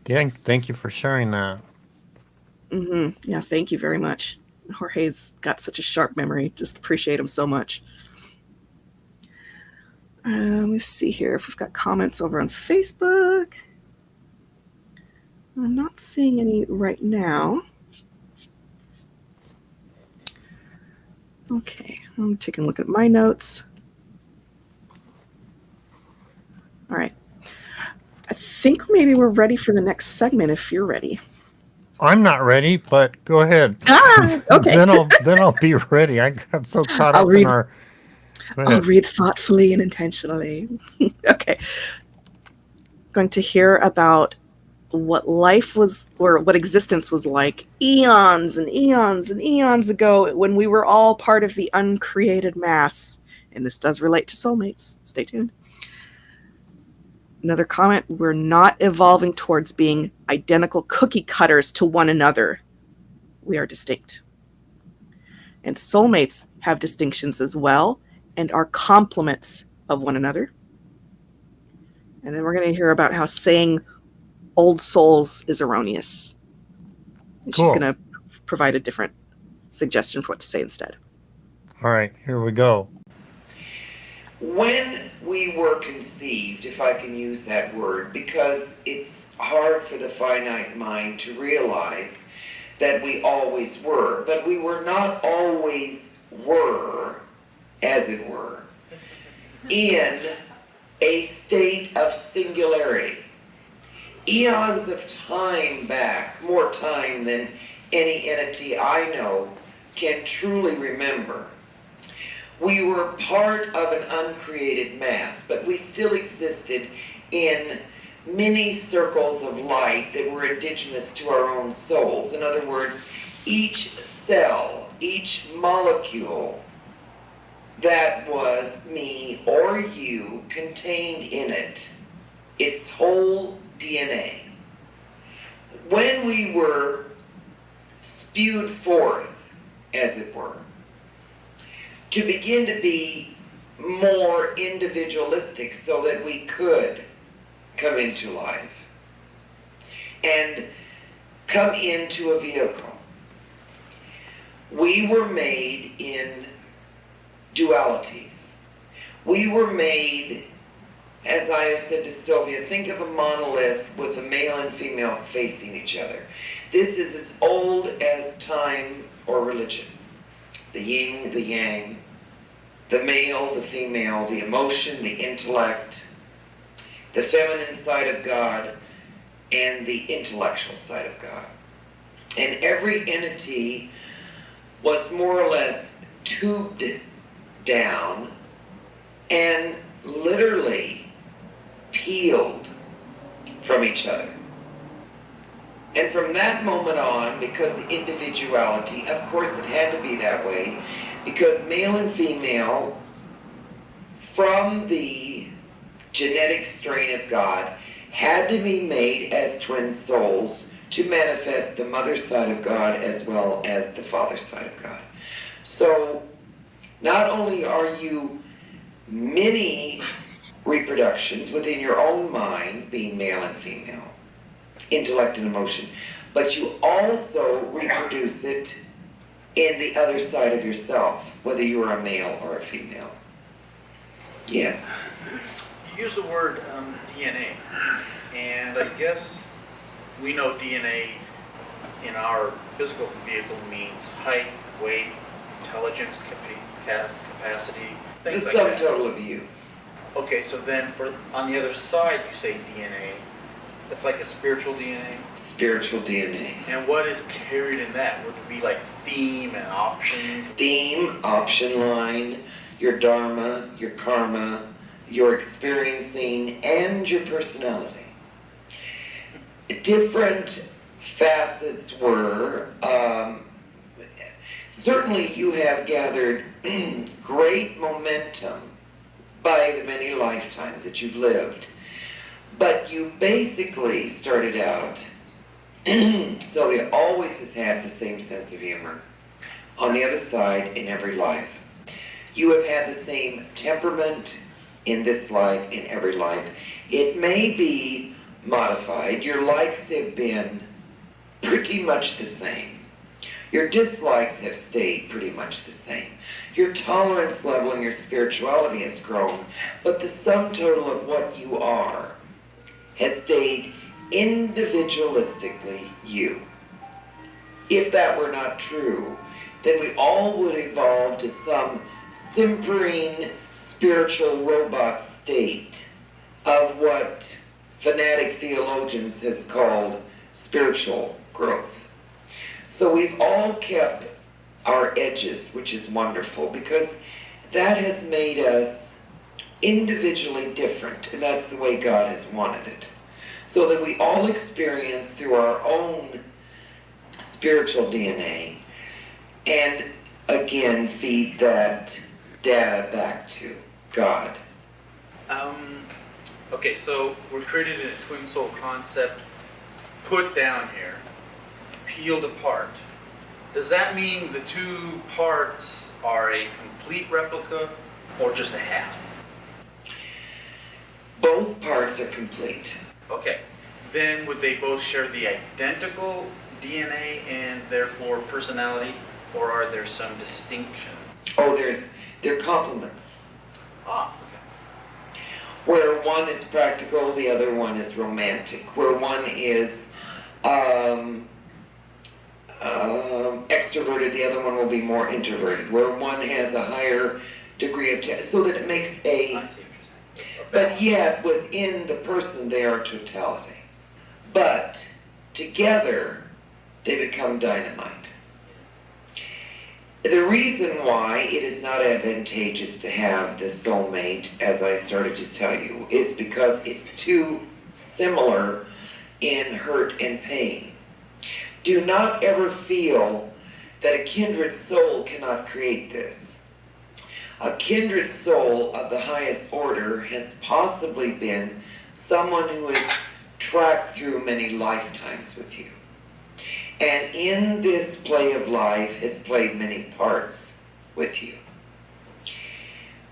Yeah, thank you for sharing that. Mm-hmm. Yeah, thank you very much. Jorge's got such a sharp memory. Just appreciate him so much. Let's see here if we've got comments over on Facebook. I'm not seeing any right now. Okay, I'm taking a look at my notes. All right. I think maybe we're ready for the next segment if you're ready. I'm not ready, but go ahead. Okay. then I'll be ready. I got so caught up in our... I'll read thoughtfully and intentionally. Okay. Going to hear about what life was, or what existence was like eons and eons and eons ago when we were all part of the uncreated mass. And this does relate to soulmates. Stay tuned. Another comment, we're not evolving towards being identical cookie cutters to one another. We are distinct. And soulmates have distinctions as well and are complements of one another. And then we're going to hear about how saying old souls is erroneous. And Cool. She's going to provide a different suggestion for what to say instead. All right, here we go. When we were conceived, if I can use that word, because it's hard for the finite mind to realize that we always were, but we were not always were, as it were, in a state of singularity. Eons of time back, more time than any entity I know can truly remember, we were part of an uncreated mass, but we still existed in many circles of light that were indigenous to our own souls. In other words, each cell, each molecule that was me or you contained in it its whole DNA. When we were spewed forth, as it were, to begin to be more individualistic so that we could come into life and come into a vehicle, we were made in dualities. We were made, as I have said to Sylvia, think of a monolith with a male and female facing each other. This is as old as time or religion. The yin, the yang, the male, the female, the emotion, the intellect, the feminine side of God, and the intellectual side of God. And every entity was more or less tubed down and literally peeled from each other. And from that moment on, because individuality, of course it had to be that way, because male and female, from the genetic strain of God, had to be made as twin souls to manifest the mother side of God as well as the father side of God. So not only are you many reproductions within your own mind, being male and female, intellect and emotion, but you also reproduce it in the other side of yourself, whether you are a male or a female. Yes. You use the word DNA, and I guess we know DNA in our physical vehicle means height, weight, intelligence, capacity, The things like sum that. total of you. Okay, so then on the other side you say DNA. That's like a spiritual DNA. Spiritual DNA. And what is carried in that? Would it be like theme and options? Theme, option line, your dharma, your karma, your experiencing, and your personality. Different facets were, certainly you have gathered great momentum by the many lifetimes that you've lived. But you basically started out, Sylvia always has had the same sense of humor. On the other side, in every life. You have had the same temperament in this life, in every life. It may be modified. Your likes have been pretty much the same. Your dislikes have stayed pretty much the same. Your tolerance level and your spirituality has grown, but the sum total of what you are has stayed individualistically you. If that were not true, then we all would evolve to some simpering spiritual robot state of what fanatic theologians has called spiritual growth. So we've all kept our edges, which is wonderful, because that has made us individually different, and that's the way God has wanted it. So that we all experience through our own spiritual DNA, and again feed that data back to God. Okay, so we're created in a twin soul concept, put down here, peeled apart. Does that mean the two parts are a complete replica or just a half? Both parts are complete. Okay, then would they both share the identical DNA and therefore personality, or are there some distinctions? Oh, they're complements. Ah, Where one is practical, the other one is romantic. Where one is extroverted, the other one will be more introverted. Where one has a higher degree of so that it makes I see what you're saying. but yet within the person they are totality. But together they become dynamite. The reason why it is not advantageous to have the soulmate, as I started to tell you, is because it's too similar in hurt and pain. Do not ever feel that a kindred soul cannot create this. A kindred soul of the highest order has possibly been someone who has tracked through many lifetimes with you. And in this play of life has played many parts with you.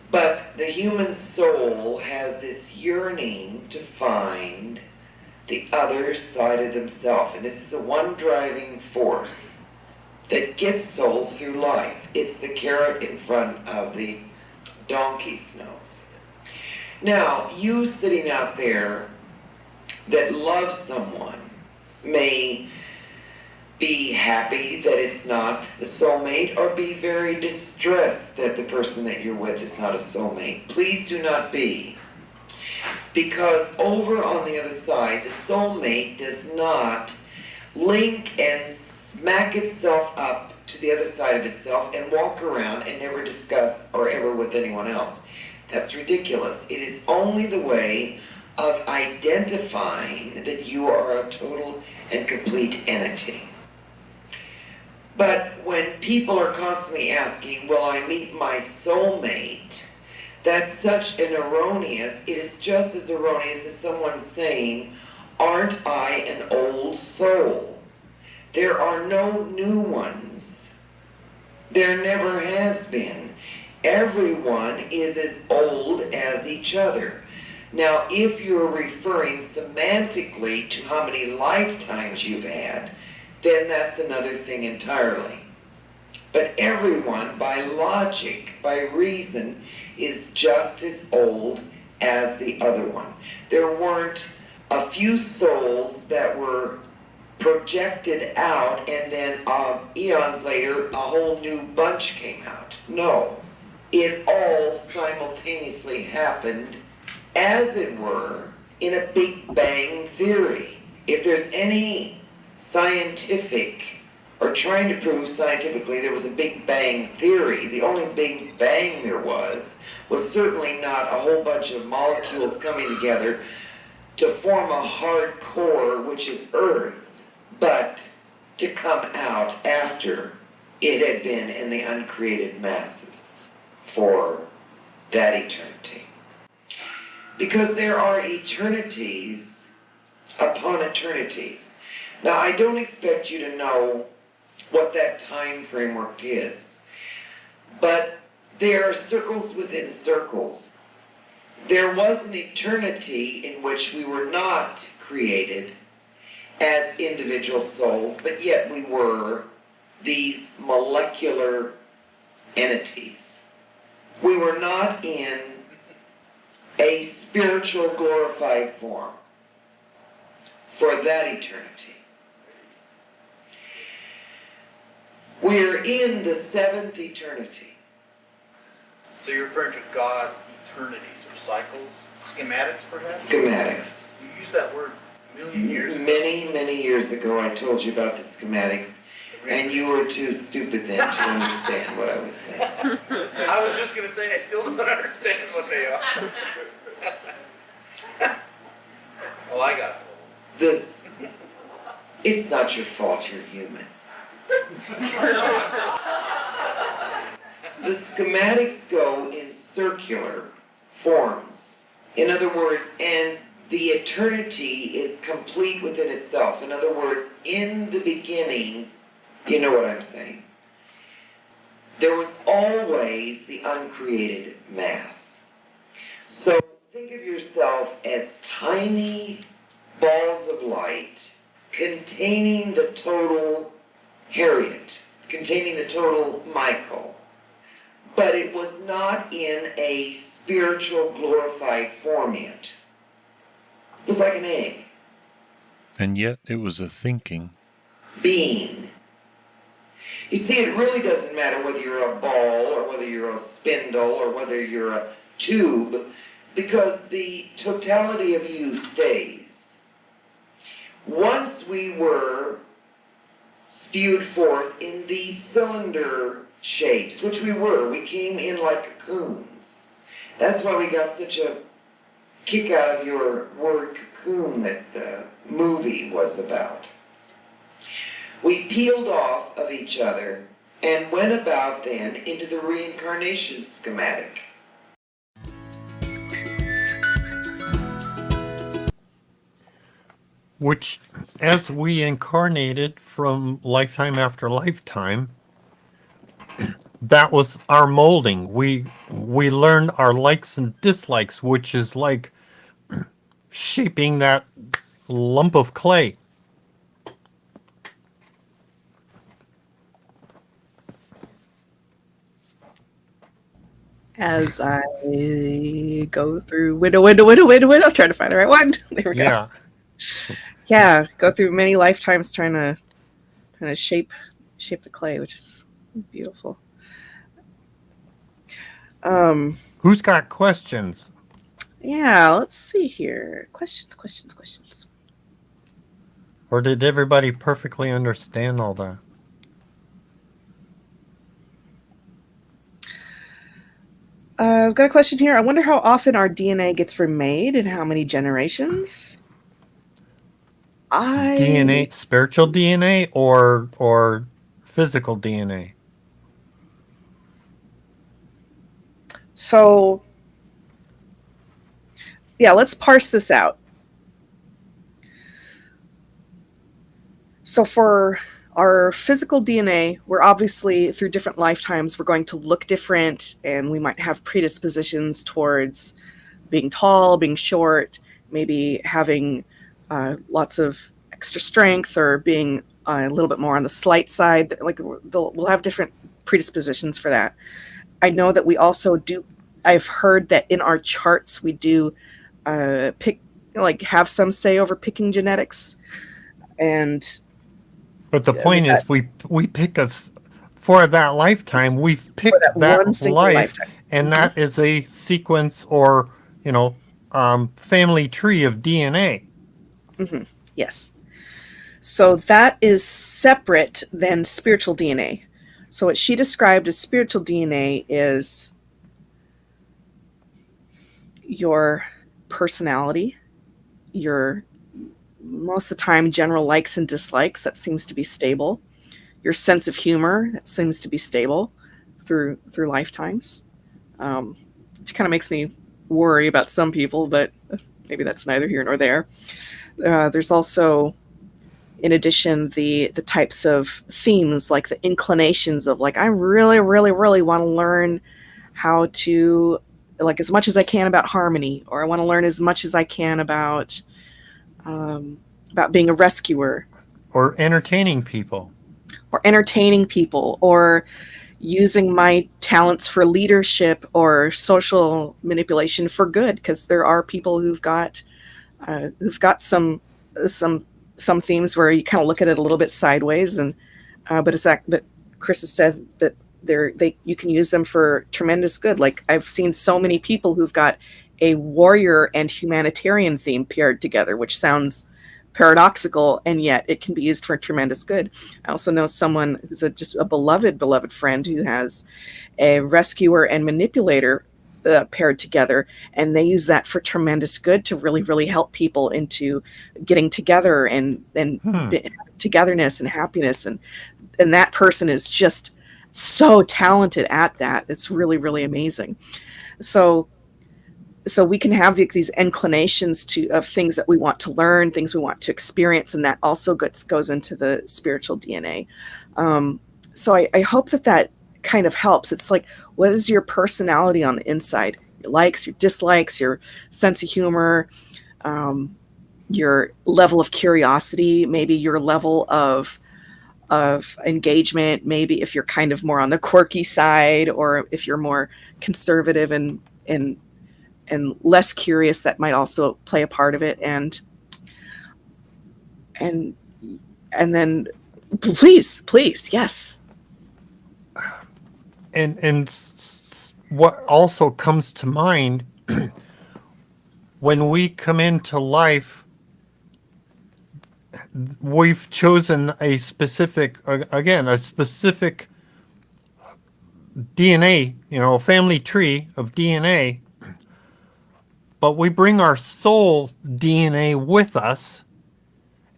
But the human soul has this yearning to find the other side of themselves. And this is the one driving force that gets souls through life. It's the carrot in front of the donkey's nose. Now, you sitting out there that love someone may be happy that it's not the soulmate, or be very distressed that the person that you're with is not a soulmate. Please do not be. Because over on the other side, the soulmate does not link and smack itself up to the other side of itself and walk around and never discuss or ever with anyone else. That's ridiculous. It is only the way of identifying that you are a total and complete entity. But when people are constantly asking, will I meet my soulmate? That's such an erroneous, it is just as erroneous as someone saying, aren't I an old soul? There are no new ones. There never has been. Everyone is as old as each other. Now, if you're referring semantically to how many lifetimes you've had, then that's another thing entirely. But everyone, by logic, by reason, is just as old as the other one. There weren't a few souls that were projected out and then eons later a whole new bunch came out. No, it all simultaneously happened, as it were, in a Big Bang theory. If there's any scientific, or trying to prove scientifically there was a Big Bang theory, the only Big Bang there was certainly not a whole bunch of molecules coming together to form a hard core, which is Earth, but to come out after it had been in the uncreated masses for that eternity. Because there are eternities upon eternities. Now, I don't expect you to know what that time framework is, but there are circles within circles. There was an eternity in which we were not created as individual souls, but yet we were these molecular entities. We were not in a spiritual glorified form for that eternity. We're in the seventh eternity. So you're referring to God's eternities or cycles, schematics perhaps? Schematics. You used that word a million years ago. Many years ago I told you about the schematics, and you were too stupid then to understand what I was saying. I was just going to say I still don't understand what they are. Well, I got told. It's not your fault, you're human. The schematics go in circular forms. In other words, and the eternity is complete within itself. In other words, in the beginning, you know what I'm saying, there was always the uncreated mass. So think of yourself as tiny balls of light containing the total Harriet, containing the total Michael. But it was not in a spiritual glorified form yet. It was like an egg. And yet it was a thinking. Being. You see, it really doesn't matter whether you're a ball or whether you're a spindle or whether you're a tube, because the totality of you stays. Once we were spewed forth in these cylinder shapes, which we came in like cocoons. That's why we got such a kick out of your word cocoon that the movie was about. We peeled off of each other and went about then into the reincarnation schematic. Which, as we incarnated from lifetime after lifetime, that was our molding. We learned our likes and dislikes, which is like shaping that lump of clay. As I go through window, trying to find the right one. There we go. Yeah. Yeah, go through many lifetimes trying to shape the clay, which is beautiful. Who's got questions? Yeah, let's see here. Questions. Or did everybody perfectly understand all that? I've got a question here. I wonder how often our DNA gets remade and how many generations. DNA, spiritual DNA, or physical DNA? So, yeah, let's parse this out. So for our physical DNA, we're obviously through different lifetimes, we're going to look different, and we might have predispositions towards being tall, being short, maybe having lots of extra strength, or being a little bit more on the slight side. Like we'll have different predispositions for that. I know that we also do. I've heard that in our charts we do pick, like, have some say over picking genetics, and But the point is, we pick us for that lifetime. We've picked that one single life, lifetime. and that is a sequence, or family tree of DNA. Yes. So that is separate than spiritual DNA. So what she described as spiritual DNA is your personality, your most of the time general likes and dislikes, that seems to be stable, your sense of humor, that seems to be stable through lifetimes, which kind of makes me worry about some people, but maybe that's neither here nor there. There's also, in addition, the types of themes, like the inclinations of, like, I really, really, really want to learn how to, like, as much as I can about harmony, or I want to learn as much as I can about being a rescuer, Or entertaining people. or entertaining people, or using my talents for leadership or social manipulation for good, because there are people who've got some themes where you kind of look at it a little bit sideways, and but Chris has said that you can use them for tremendous good. Like, I've seen so many people who've got a warrior and humanitarian theme paired together, which sounds paradoxical, and yet it can be used for tremendous good. I also know someone who's just a beloved friend who has a rescuer and manipulator paired together, and they use that for tremendous good to really, really help people into getting together and togetherness and happiness, and that person is just so talented at that. It's really, really amazing. So we can have these inclinations of things that we want to learn, things we want to experience, and that also goes into the spiritual DNA. So I hope that kind of helps. It's like, what is your personality on the inside? Your likes, your dislikes, your sense of humor, your level of curiosity, maybe your level of engagement, maybe if you're kind of more on the quirky side, or if you're more conservative and less curious, that might also play a part of it. And then please, yes. And what also comes to mind when we come into life, we've chosen a specific DNA, a family tree of DNA, but we bring our soul DNA with us.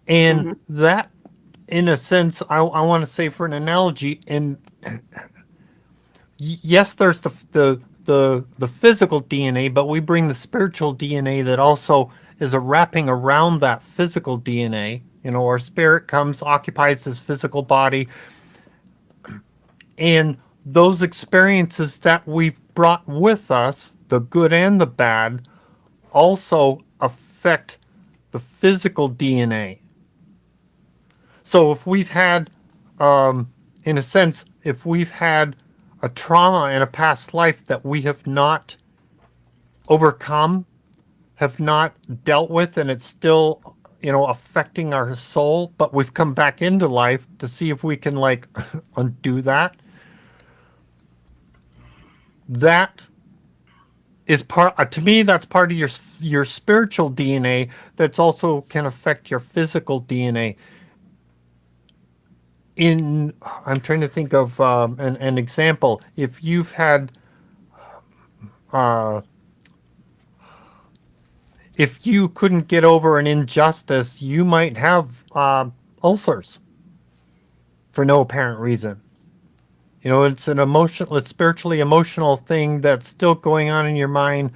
And that, in a sense, I want to say, for an analogy, and yes, there's the physical DNA, but we bring the spiritual DNA that also is a wrapping around that physical DNA. Our spirit comes, occupies this physical body, and those experiences that we've brought with us, the good and the bad, also affect the physical DNA. So if we've had, in a sense, if we've had a trauma in a past life that we have not overcome, have not dealt with, and it's still, affecting our soul, but we've come back into life to see if we can, like, undo that. That is part, to me, that's part of your spiritual DNA. That's also can affect your physical DNA. I'm trying to think of an example. If you've had if you couldn't get over an injustice, you might have ulcers for no apparent reason. You know, it's an emotional, it's spiritually emotional thing that's still going on in your mind.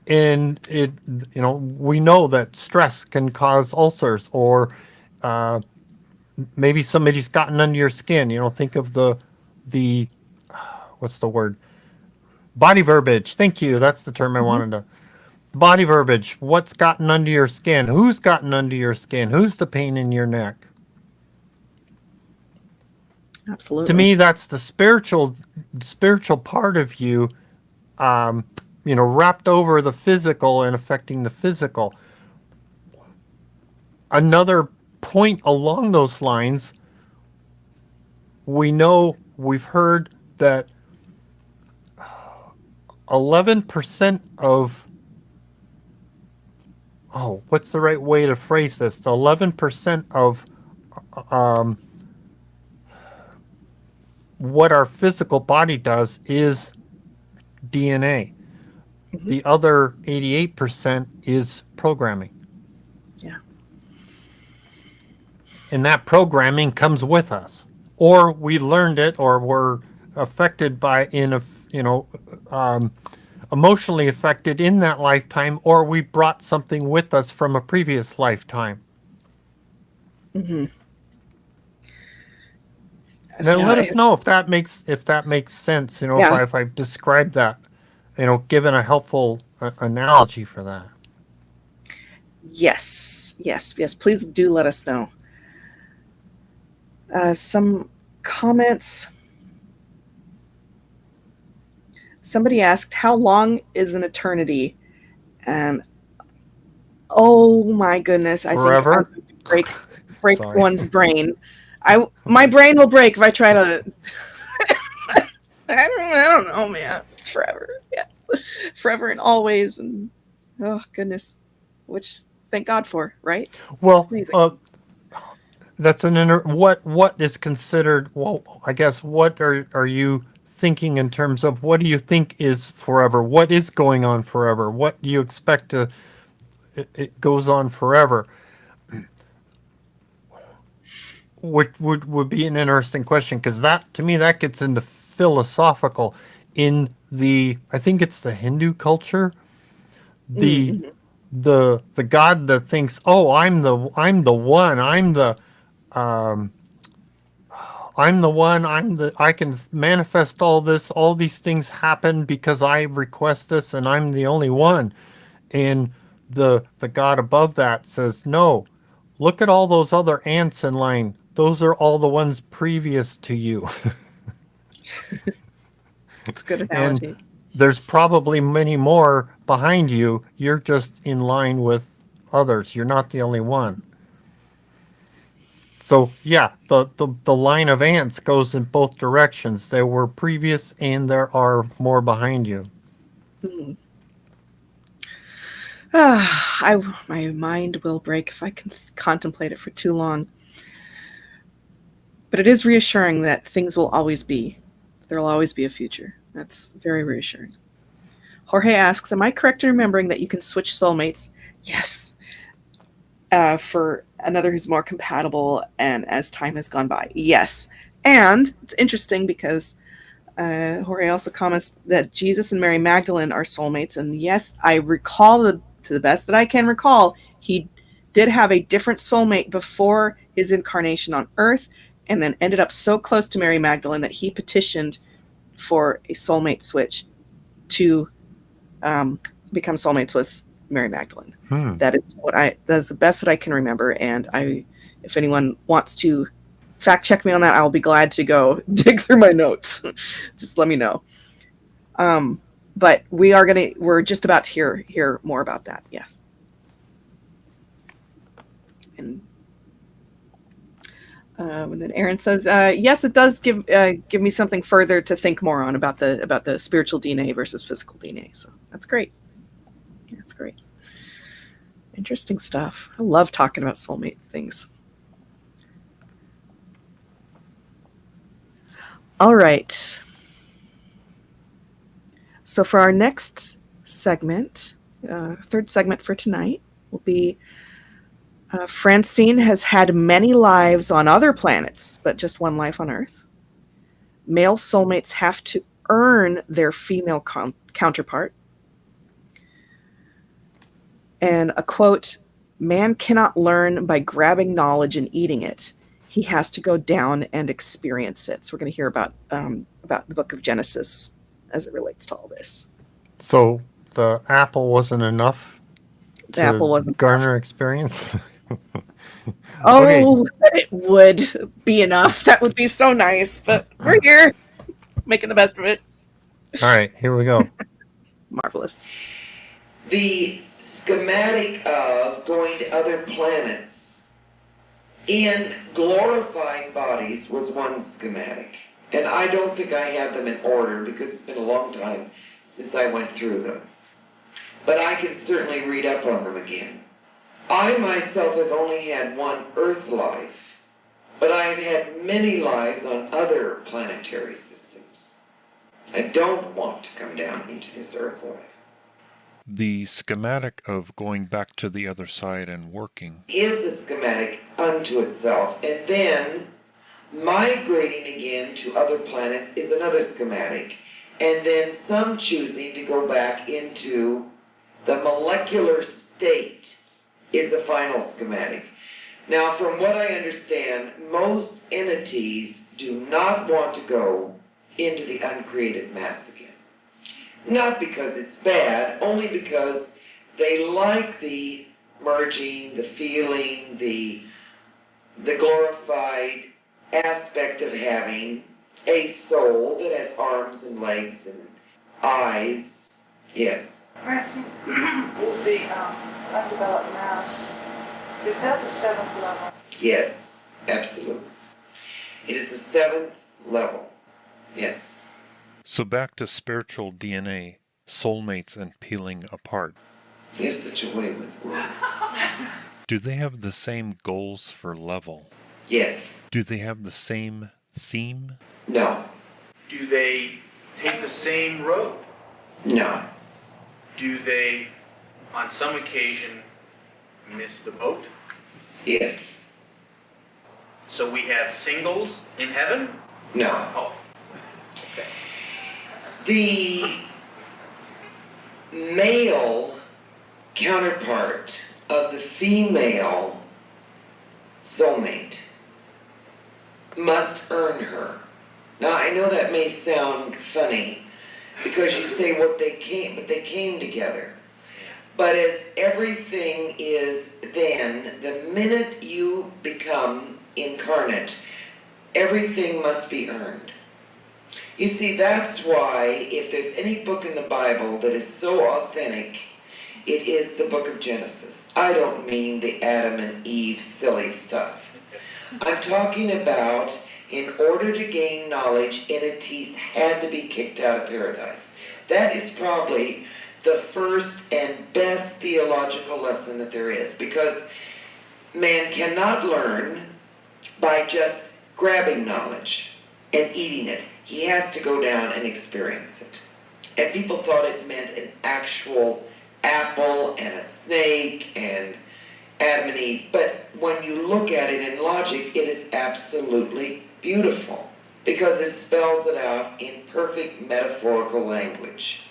And it, you know, we know that stress can cause ulcers, or maybe somebody's gotten under your skin. You know, think of the, what's the word? Body verbiage. Thank you. That's the term I wanted to. Body verbiage. What's gotten under your skin? Who's gotten under your skin? Who's the pain in your neck? Absolutely. To me, that's the spiritual part of you, you know, wrapped over the physical and affecting the physical. Another point along those lines, we've heard that 11% of, what's the right way to phrase this? The 11% of what our physical body does is DNA. The other 88% is programming. Yeah. And that programming comes with us, or we learned it, or were affected by emotionally affected in that lifetime, or we brought something with us from a previous lifetime. Mm-hmm. Now let us know if that makes sense. You know, Yeah. if I've described that, you know, given a helpful analogy for that. Yes. Please do let us know. Some comments. Somebody asked, "How long is an eternity?" And oh my goodness, Forever? I think I break Sorry. one's brain. My brain will break if I try to. I don't know, man. It's forever. Yes, forever and always, and oh goodness, which thank God for, right? Well, It's amazing. that's what is considered, well, I guess, what are you thinking in terms of what do you think is forever? What is going on forever? What do you expect to it goes on forever? Which would be an interesting question, because that, to me, that gets into philosophical. In the, I think it's the Hindu culture, the Mm-hmm. the god that thinks, oh, I'm the one, I can manifest all this, all these things happen because I request this, and I'm the only one. And the god above that says, no, look at all those other ants in line. Those are all the ones previous to you. It's a good And analogy. there's probably many more behind you. You're just in line with others. You're not the only one. So yeah, the line of ants goes in both directions. There were previous and there are more behind you. Mm-hmm. My mind will break if I can contemplate it for too long. But it is reassuring that things will always be. There will always be a future. That's very reassuring. Jorge asks, am I correct in remembering that you can switch soulmates? Yes. For another who's more compatible and as time has gone by. Yes. And it's interesting because Jorge also comments that Jesus and Mary Magdalene are soulmates. And yes, I recall, to the best that I can recall, he did have a different soulmate before his incarnation on Earth, and then ended up so close to Mary Magdalene that he petitioned for a soulmate switch to become soulmates with Mary Magdalene. That is the best that I can remember. And if anyone wants to fact check me on that, I'll be glad to go dig through my notes. Just let me know. But we're just about to hear more about that. Yes. And then Aaron says, yes, it does give me something further to think more on about the spiritual DNA versus physical DNA. So that's great. Yeah, that's great. Interesting stuff. I love talking about soulmate things. All right. So for our next segment, third segment for tonight, will be Francine has had many lives on other planets, but just one life on Earth. Male soulmates have to earn their female counterpart. And a quote, man cannot learn by grabbing knowledge and eating it. He has to go down and experience it. So we're going to hear about the book of Genesis as it relates to all this. So the apple wasn't enough The apple wasn't garner experience? Oh, it would be enough. That would be so nice. But we're here, making the best of it. All right, here we go. Marvelous. The schematic of going to other planets in glorifying bodies was one schematic. And I don't think I have them in order because it's been a long time since I went through them. But I can certainly read up on them again. I myself have only had one Earth life, but I have had many lives on other planetary systems. I don't want to come down into this Earth life. The schematic of going back to the other side and working Is a schematic unto itself, and then migrating again to other planets is another schematic, and then some choosing to go back into the molecular state is a final schematic. Now, from what I understand, most entities do not want to go into the uncreated mass again. Not because it's bad, only because they like the merging, the feeling, the glorified aspect of having a soul that has arms and legs and eyes. Yes. Francine, is the undeveloped mass, is that the 7th level? Yes, absolutely. It is the 7th level. Yes. So back to spiritual DNA, soulmates and peeling apart. You have such a way with words. Do they have the same goals for level? Yes. Do they have the same theme? No. Do they take the same road? No. Do they, on some occasion, miss the boat? Yes. So we have singles in heaven? No. Oh, okay. The male counterpart of the female soulmate must earn her. Now, I know that may sound funny because you say but they came together. But as everything is then, the minute you become incarnate, everything must be earned. You see, that's why if there's any book in the Bible that is so authentic, it is the book of Genesis. I don't mean the Adam and Eve silly stuff. I'm talking about in order to gain knowledge, entities had to be kicked out of paradise. That is probably the first and best theological lesson that there is, because man cannot learn by just grabbing knowledge and eating it. He has to go down and experience it. And people thought it meant an actual apple and a snake and Adam and Eve. But when you look at it in logic, it is absolutely beautiful because it spells it out in perfect metaphorical language.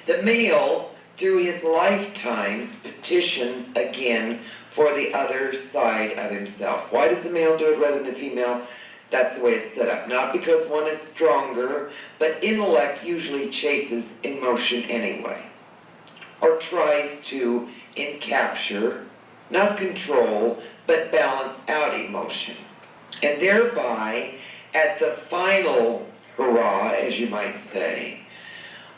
The male, through his lifetimes, petitions again for the other side of himself. Why does the male do it rather than the female? That's the way it's set up. Not because one is stronger, but intellect usually chases emotion anyway, or tries to encapture, not control, but balance out emotion. And thereby, at the final hurrah, as you might say,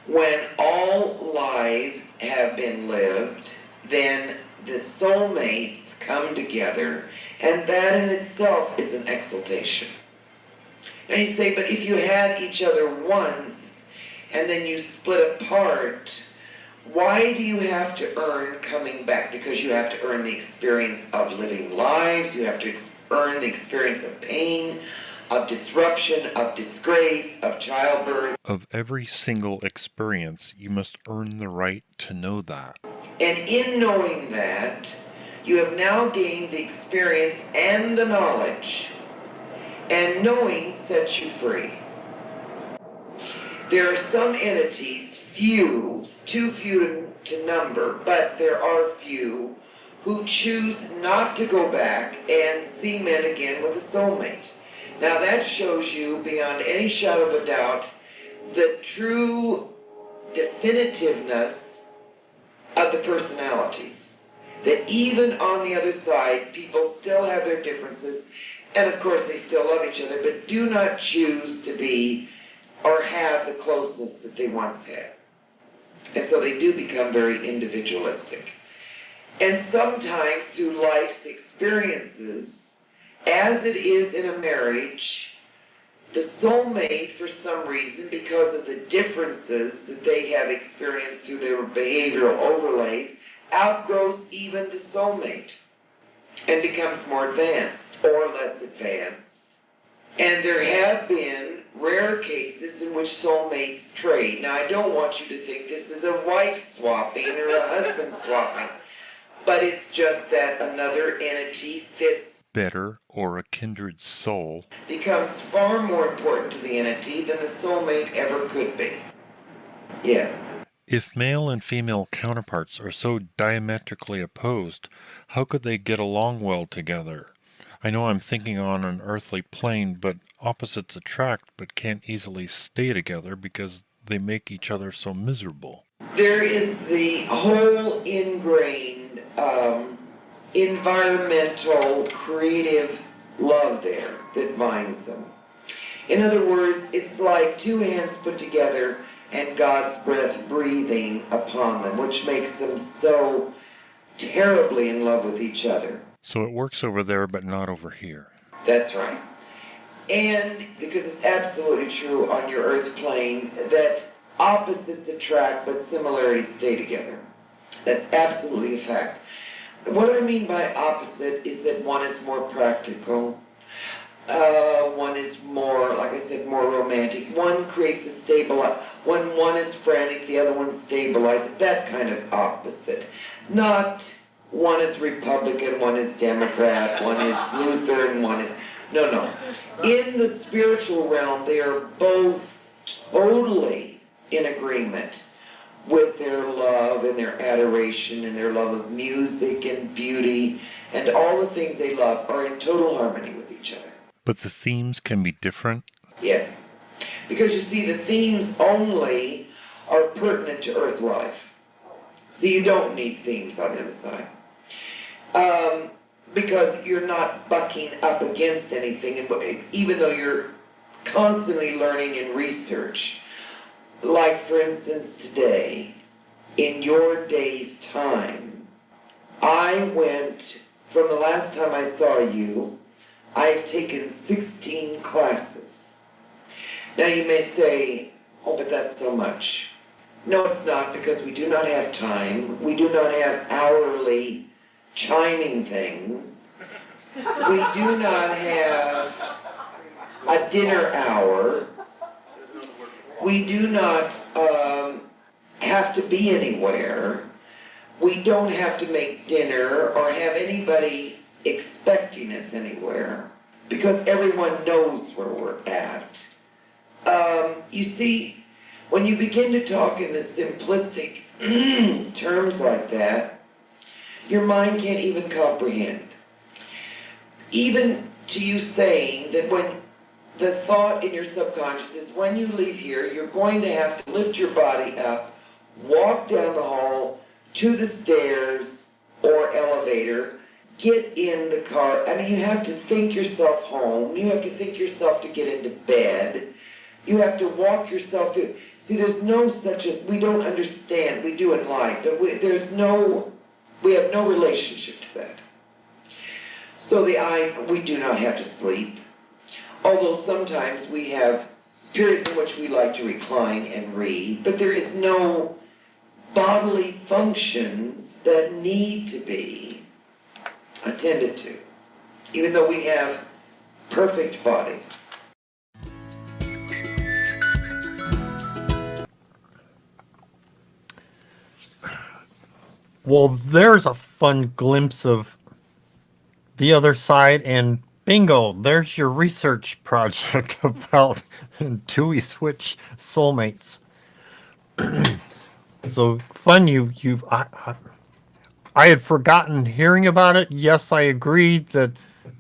when all lives have been lived, then the soulmates come together, and that in itself is an exaltation. Now you say, but if you had each other once, and then you split apart, why do you have to earn coming back? Because you have to earn the experience of living lives, you have to earn the experience of pain. of disruption, of disgrace, of childbirth. Of every single experience, you must earn the right to know that. And in knowing that, you have now gained the experience and the knowledge, and knowing sets you free. There are some entities, few, too few to number, but there are few who choose not to go back and see men again with a soulmate. Now that shows you, beyond any shadow of a doubt, the true definitiveness of the personalities. That even on the other side, people still have their differences, and of course they still love each other, but do not choose to be or have the closeness that they once had. And so they do become very individualistic. And sometimes through life's experiences, as it is in a marriage, the soulmate, for some reason, because of the differences that they have experienced through their behavioral overlays, outgrows even the soulmate and becomes more advanced or less advanced. And there have been rare cases in which soulmates trade. Now, I don't want you to think this is a wife swapping or a husband swapping, but it's just that another entity fits Better, or a kindred soul, becomes far more important to the entity than the soulmate ever could be. Yes. If male and female counterparts are so diametrically opposed, how could they get along well together? I know I'm thinking on an earthly plane, but opposites attract but can't easily stay together because they make each other so miserable. There is the whole ingrained environmental, creative love there that binds them. In other words, it's like two hands put together and God's breath breathing upon them, which makes them so terribly in love with each other. So it works over there but not over here. That's right. And because it's absolutely true on your earth plane that opposites attract but similarities stay together. That's absolutely a fact. What I mean by opposite is that one is more practical, one is more, like I said, more romantic. One creates a when one is frantic, the other one stabilizes, that kind of opposite. Not one is Republican, one is Democrat, one is Lutheran, one is... No. In the spiritual realm, they are both totally in agreement with their love and their adoration and their love of music and beauty, and all the things they love are in total harmony with each other. But the themes can be different? Yes, because you see, the themes only are pertinent to earth life. See, you don't need themes on the other side. Because you're not bucking up against anything, and even though you're constantly learning and research. Like, for instance, today, in your day's time, I went, from the last time I saw you, I've taken 16 classes. Now you may say, oh, but that's so much. No, it's not, because we do not have time. We do not have hourly chiming things. We do not have a dinner hour. We do not have to be anywhere. We don't have to make dinner or have anybody expecting us anywhere, because everyone knows where we're at. You see, when you begin to talk in the simplistic terms like that, your mind can't even comprehend. Even to you saying that when the thought in your subconscious is when you leave here, you're going to have to lift your body up, walk down the hall to the stairs or elevator, get in the car. I mean, you have to think yourself home. You have to think yourself to get into bed. You have to walk yourself to... See, there's no such a... We don't understand. We do in life, but we have no relationship to that. So we do not have to sleep. Although sometimes we have periods in which we like to recline and read, but there is no bodily functions that need to be attended to, even though we have perfect bodies. Well, there's a fun glimpse of the other side, and bingo, there's your research project about do we switch soulmates. So fun, I had forgotten hearing about it. Yes, I agreed that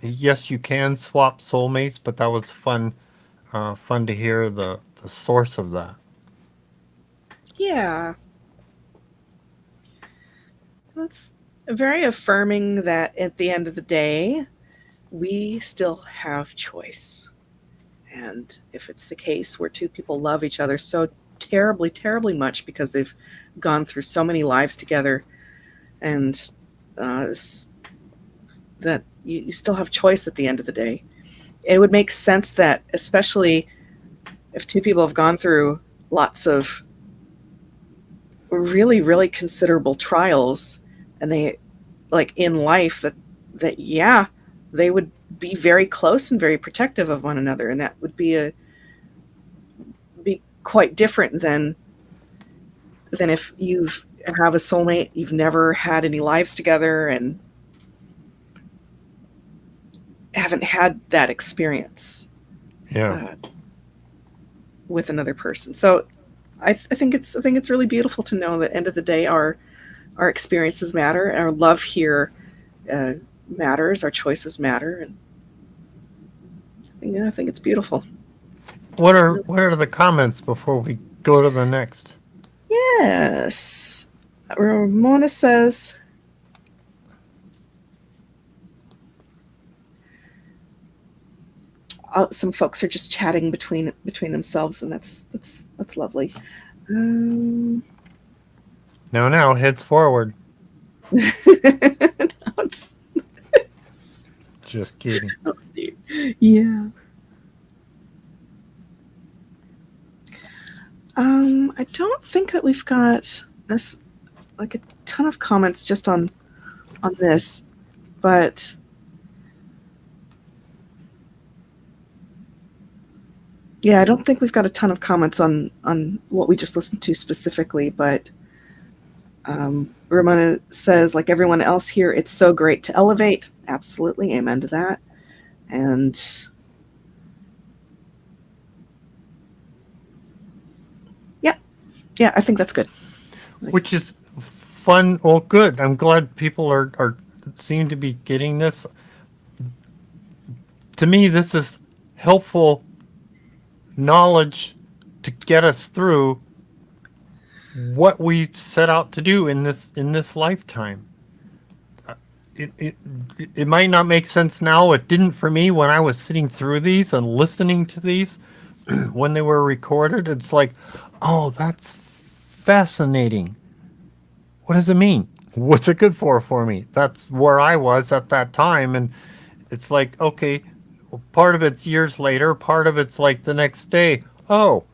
yes, you can swap soulmates, but that was fun. Fun to hear the source of that. Yeah, that's very affirming that at the end of the day, we still have choice. And if it's the case where two people love each other so terribly, terribly much because they've gone through so many lives together, and that you still have choice at the end of the day, it would make sense that, especially if two people have gone through lots of really, really considerable trials, and they, like in life, that yeah, they would be very close and very protective of one another, and that would be quite different than if you have a soulmate, you've never had any lives together and haven't had that experience Yeah. with another person. So I think it's really beautiful to know that end of the day, our experiences matter, our love here matters, our choices matter, and I think it's beautiful. What are the comments before we go to the next? Yes, Ramona says, some folks are just chatting between themselves, and that's lovely. Now, heads forward. No, it's, Just kidding. yeah. I don't think that we've got this like a ton of comments just on this, but yeah, I don't think we've got a ton of comments on what we just listened to specifically. But Ramona says, like everyone else here, it's so great to elevate. Absolutely, amen to that. And yeah, I think that's good. Which is fun. Well, good. I'm glad people are seem to be getting this. To me, this is helpful knowledge to get us through what we set out to do in this lifetime. It might not make sense now. It didn't for me when I was sitting through these and listening to these when they were recorded. It's like, oh, that's fascinating. What does it mean? What's it good for me? That's where I was at that time. And it's like, okay, part of it's years later, part of it's like the next day. Oh,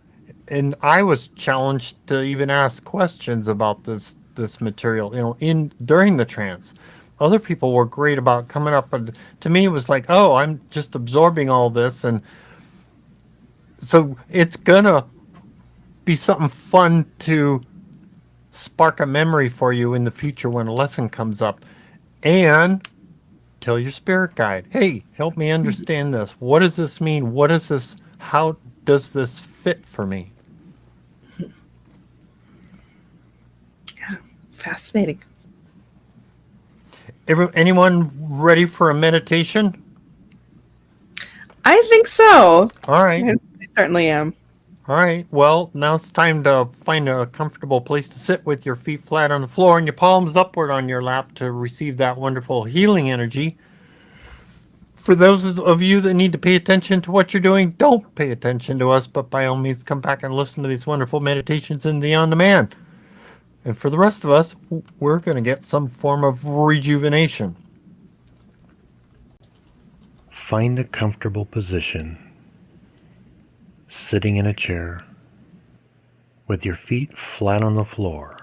and I was challenged to even ask questions about this material, in during the trance. Other people were great about coming up, and to me it was like, oh, I'm just absorbing all this, and so it's gonna be something fun to spark a memory for you in the future when a lesson comes up. And tell your spirit guide, hey, help me understand this. What does this mean? What is this? How does this fit for me? Yeah, fascinating. Anyone ready for a meditation? I think so. All right. I certainly am. All right. Well, now it's time to find a comfortable place to sit with your feet flat on the floor and your palms upward on your lap to receive that wonderful healing energy. For those of you that need to pay attention to what you're doing, don't pay attention to us, but by all means come back and listen to these wonderful meditations in the on-demand. And for the rest of us, we're going to get some form of rejuvenation. Find a comfortable position, sitting in a chair, with your feet flat on the floor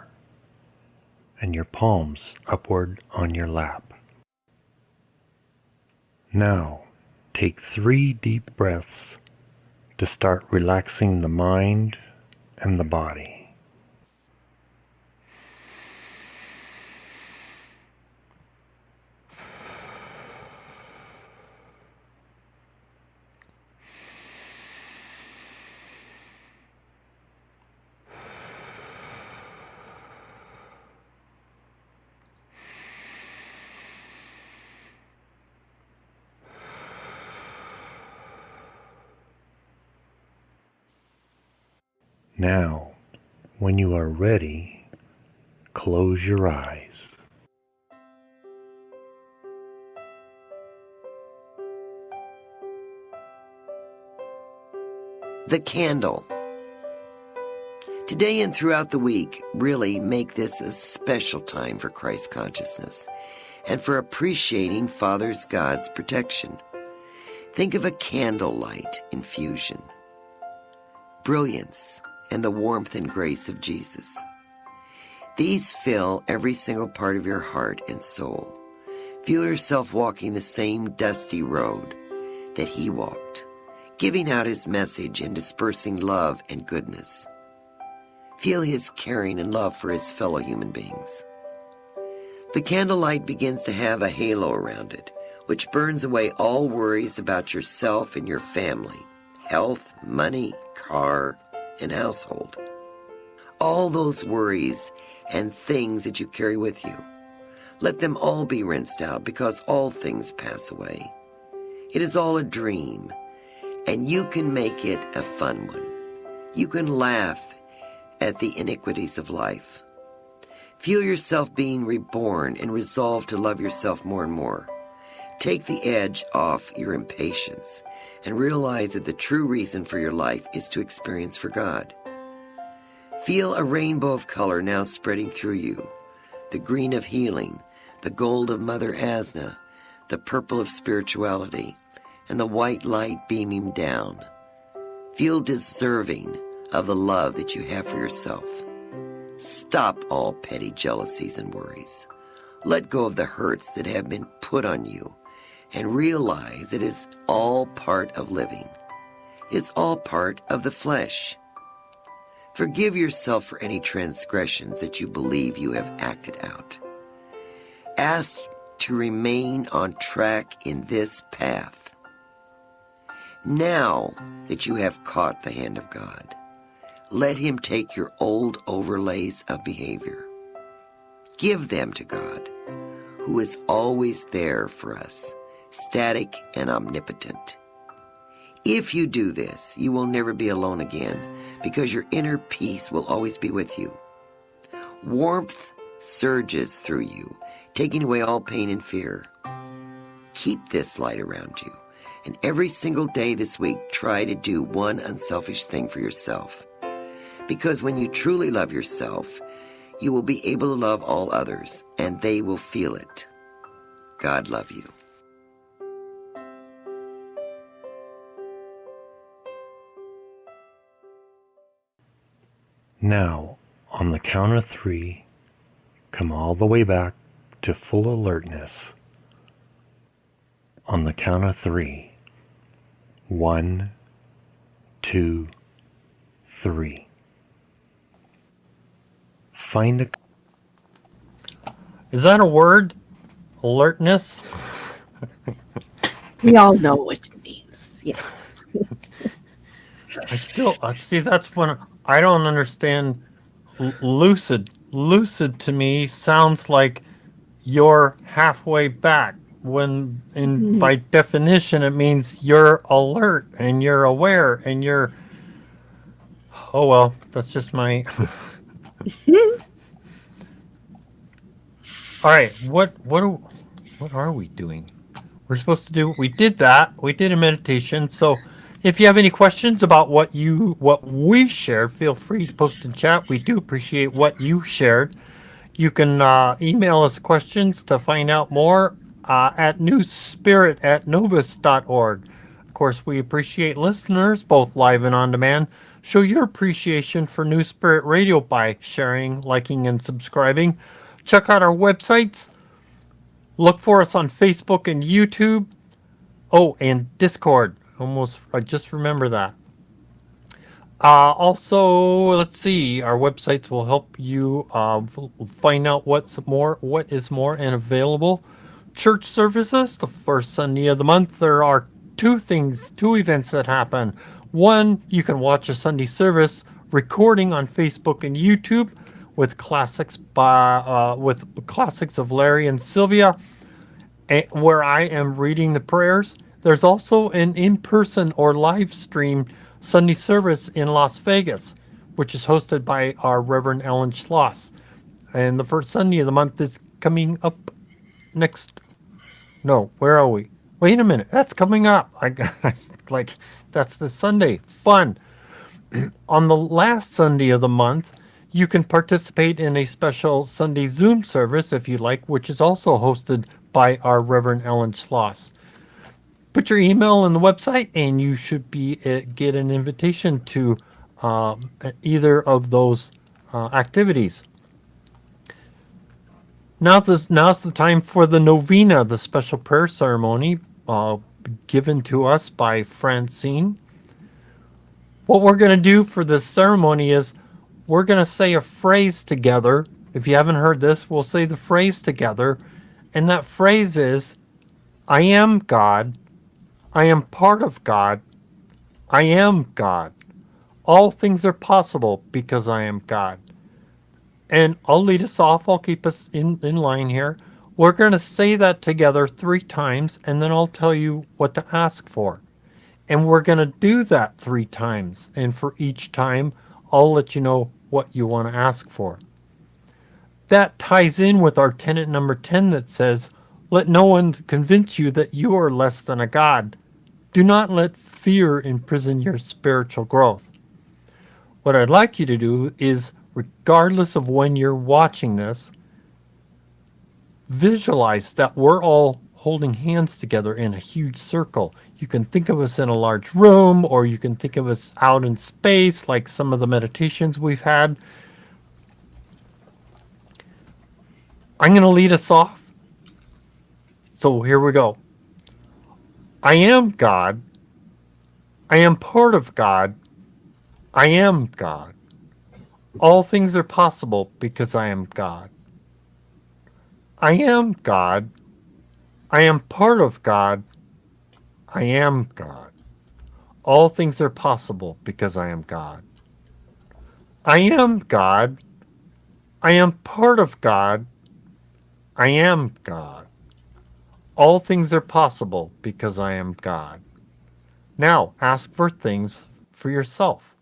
and your palms upward on your lap. Now, take 3 deep breaths to start relaxing the mind and the body. Now, when you are ready, close your eyes. The candle. Today and throughout the week, really make this a special time for Christ consciousness and for appreciating Father's God's protection. Think of a candlelight infusion, brilliance, and the warmth and grace of Jesus. These fill every single part of your heart and soul. Feel yourself walking the same dusty road that He walked, giving out His message and dispersing love and goodness. Feel His caring and love for His fellow human beings. The candlelight begins to have a halo around it, which burns away all worries about yourself and your family, health, money, car, and household. All those worries and things that you carry with you. Let them all be rinsed out, because all things pass away. It is all a dream, and you can make it a fun one. You can laugh at the iniquities of life. Feel yourself being reborn and resolve to love yourself more and more. Take the edge off your impatience and realize that the true reason for your life is to experience for God. Feel a rainbow of color now spreading through you. The green of healing, the gold of Mother Asna, the purple of spirituality, and the white light beaming down. Feel deserving of the love that you have for yourself. Stop all petty jealousies and worries. Let go of the hurts that have been put on you and realize it is all part of living. It's all part of the flesh. Forgive yourself for any transgressions that you believe you have acted out. Ask to remain on track in this path. Now that you have caught the hand of God, let Him take your old overlays of behavior. Give them to God, who is always there for us, static and omnipotent. If you do this, you will never be alone again, because your inner peace will always be with you. Warmth surges through you, taking away all pain and fear. Keep this light around you, and every single day this week, try to do one unselfish thing for yourself. Because when you truly love yourself, you will be able to love all others, and they will feel it. God love you. Now, on the count of 3, come all the way back to full alertness. On the count of 3. 1, 2, 3. Find a... Is that a word? Alertness? We all know what it means. Yes. I still see. That's when I don't understand. Lucid. Lucid to me sounds like you're halfway back. When, by definition, it means you're alert and you're aware and you're. Oh well, that's just my. All right, what are we doing? We're supposed to do. We did that. We did a meditation. So, if you have any questions about what we shared, feel free to post in chat. We do appreciate what you shared. You can email us questions to find out more at newspirit@novus.org. Of course, we appreciate listeners, both live and on demand. Show your appreciation for New Spirit Radio by sharing, liking, and subscribing. Check out our websites. Look for us on Facebook and YouTube. Oh, and Discord. I just remember that. Also, let's see. Our websites will help you find out what is more and available. Church services, the first Sunday of the month. There are two events that happen. One, you can watch a Sunday service recording on Facebook and YouTube with classics of Larry and Sylvia, where I am reading the prayers. There's also an in-person or live stream Sunday service in Las Vegas, which is hosted by our Reverend Ellen Schloss. And the first Sunday of the month is coming up next. No, where are we? Wait a minute. That's coming up. I got like that's this Sunday. Fun. On the last Sunday of the month, you can participate in a special Sunday Zoom service if you like, which is also hosted by our Reverend Ellen Schloss. Put your email on the website, and you should be get an invitation to either of those activities. Now's the time for the novena, the special prayer ceremony given to us by Francine. What we're going to do for this ceremony is we're going to say a phrase together. If you haven't heard this, we'll say the phrase together. And that phrase is, I am God. I am part of God. I am God. All things are possible because I am God. And I'll lead us off. I'll keep us in line here. We're going to say that together 3 times, and then I'll tell you what to ask for. And we're going to do that 3 times. And for each time, I'll let you know what you want to ask for. That ties in with our tenet number 10 that says, let no one convince you that you are less than a God. Do not let fear imprison your spiritual growth. What I'd like you to do is, regardless of when you're watching this, visualize that we're all holding hands together in a huge circle. You can think of us in a large room, or you can think of us out in space, like some of the meditations we've had. I'm going to lead us off. So here we go. I am God. I am part of God. I am God. All things are possible because I am God. I am God. I am part of God. I am God. All things are possible because I am God. I am God. I am part of God. I am God. All things are possible because I am God. Now ask for things for yourself.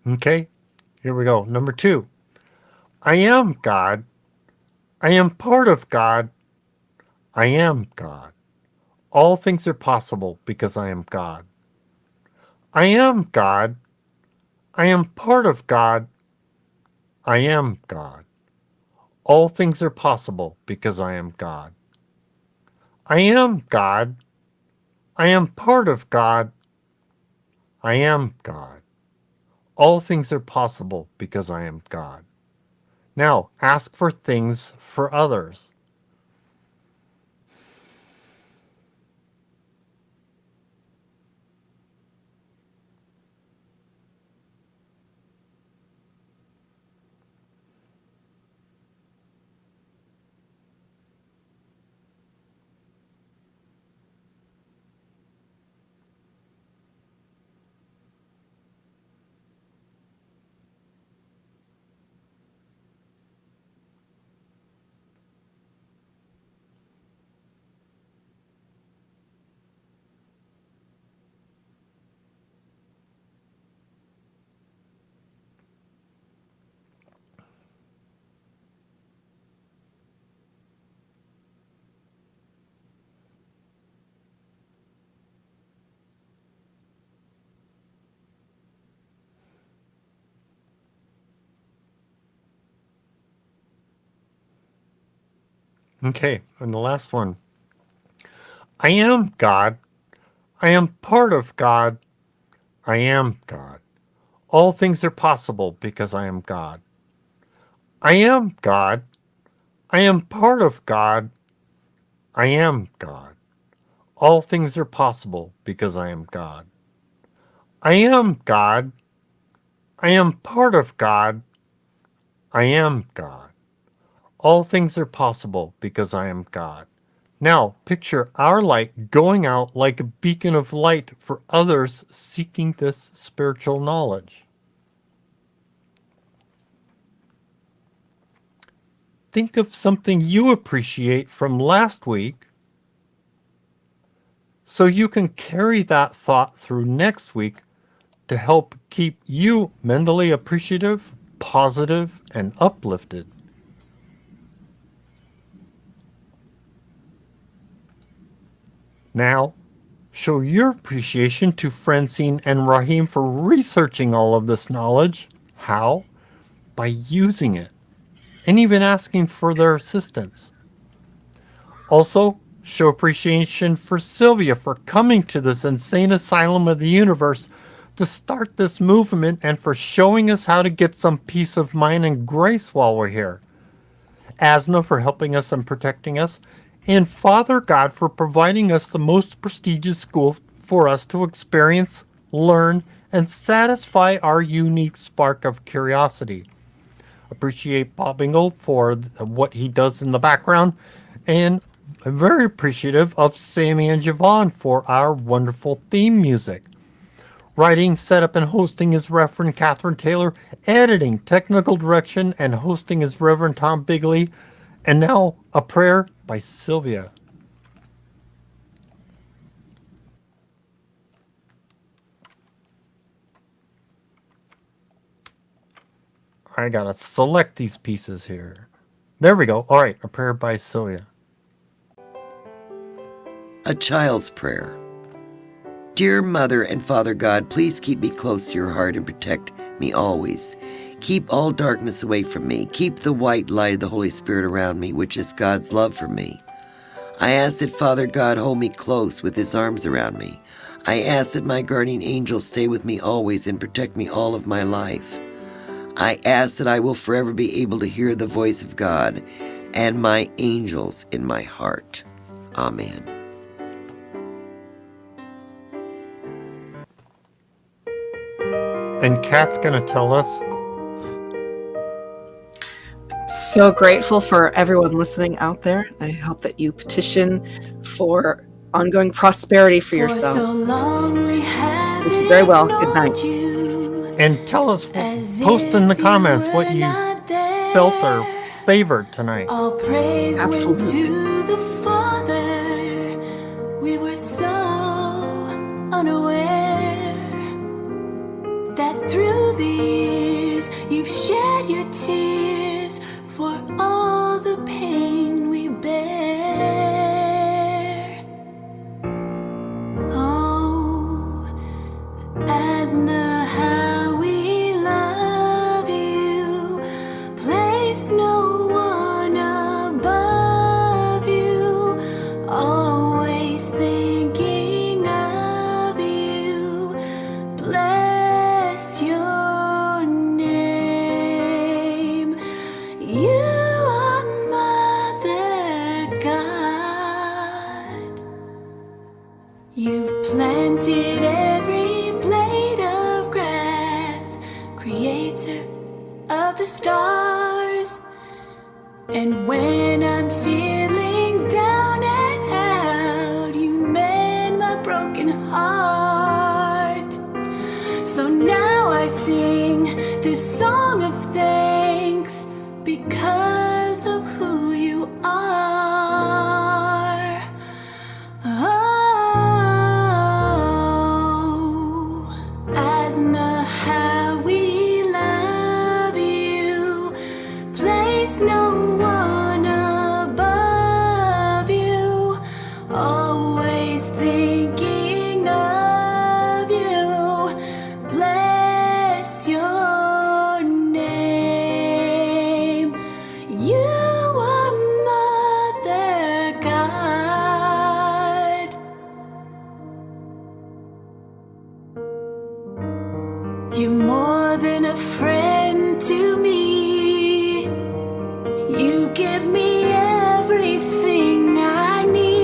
Okay, here we go. Number 2. I am God. I am part of God. I am God. All things are possible because I am God. I am God. I am part of God. I am God. All things are possible because I am God. I am God. I am part of God. I am God. All things are possible because I am God. Now, ask for things for others. Okay, and the last one. I am God. I am part of God. I am God. All things are possible because I am God. I am God. I am part of God. I am God. All things are possible because I am God. I am God. I am part of God. I am God. All things are possible because I am God. Now, picture our light going out like a beacon of light for others seeking this spiritual knowledge. Think of something you appreciate from last week so you can carry that thought through next week to help keep you mentally appreciative, positive, and uplifted. Now, show your appreciation to Francine and Raheem for researching all of this knowledge. How? By using it, and even asking for their assistance. Also, show appreciation for Sylvia for coming to this insane asylum of the universe to start this movement and for showing us how to get some peace of mind and grace while we're here. Asna for helping us and protecting us, and Father God for providing us the most prestigious school for us to experience, learn, and satisfy our unique spark of curiosity. Appreciate Bob Ingle for what he does in the background, and I'm very appreciative of Sammy and Javon for our wonderful theme music. Writing, setup, and hosting is Reverend Catherine Taylor. Editing, technical direction, and hosting is Reverend Tom Bigley. And now, a prayer by Sylvia. I gotta select these pieces here. There we go. All right, a prayer by Sylvia. A child's prayer. Dear Mother and Father God, please keep me close to your heart and protect me always. Keep all darkness away from me. Keep the white light of the Holy Spirit around me, which is God's love for me. I ask that Father God hold me close with his arms around me. I ask that my guardian angel stay with me always and protect me all of my life. I ask that I will forever be able to hear the voice of God and my angels in my heart. Amen. And Kat's gonna tell us. So grateful for everyone listening out there. I hope that you petition for ongoing prosperity for yourselves. Thank you very well. Good night. And tell us, post in the comments what you felt or favored tonight. All praise Absolutely. to the Father. We were so unaware that through the years you've shed your tears for all the pain we bear. Oh, Asna, how we love you. Place no one above you. Always thinking of you. Bless your name. You are Mother God. You've planted every blade of grass, creator of the stars. And when I'm feeling down and out, you mend my broken heart. So now I sing this song of thanks because of who you are. Oh, Asna, how we love you. Place no one above you. Always thinking of you. Bless your name. You are Mother God. You're more than a friend to me. You give me everything I need.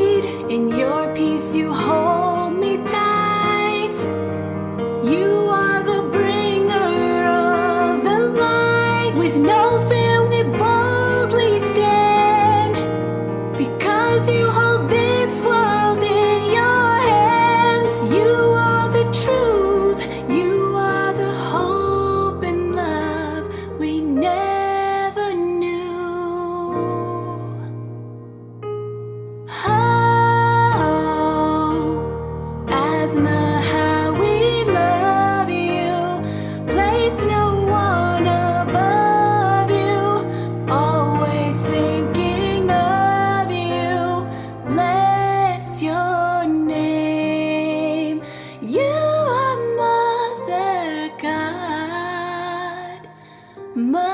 my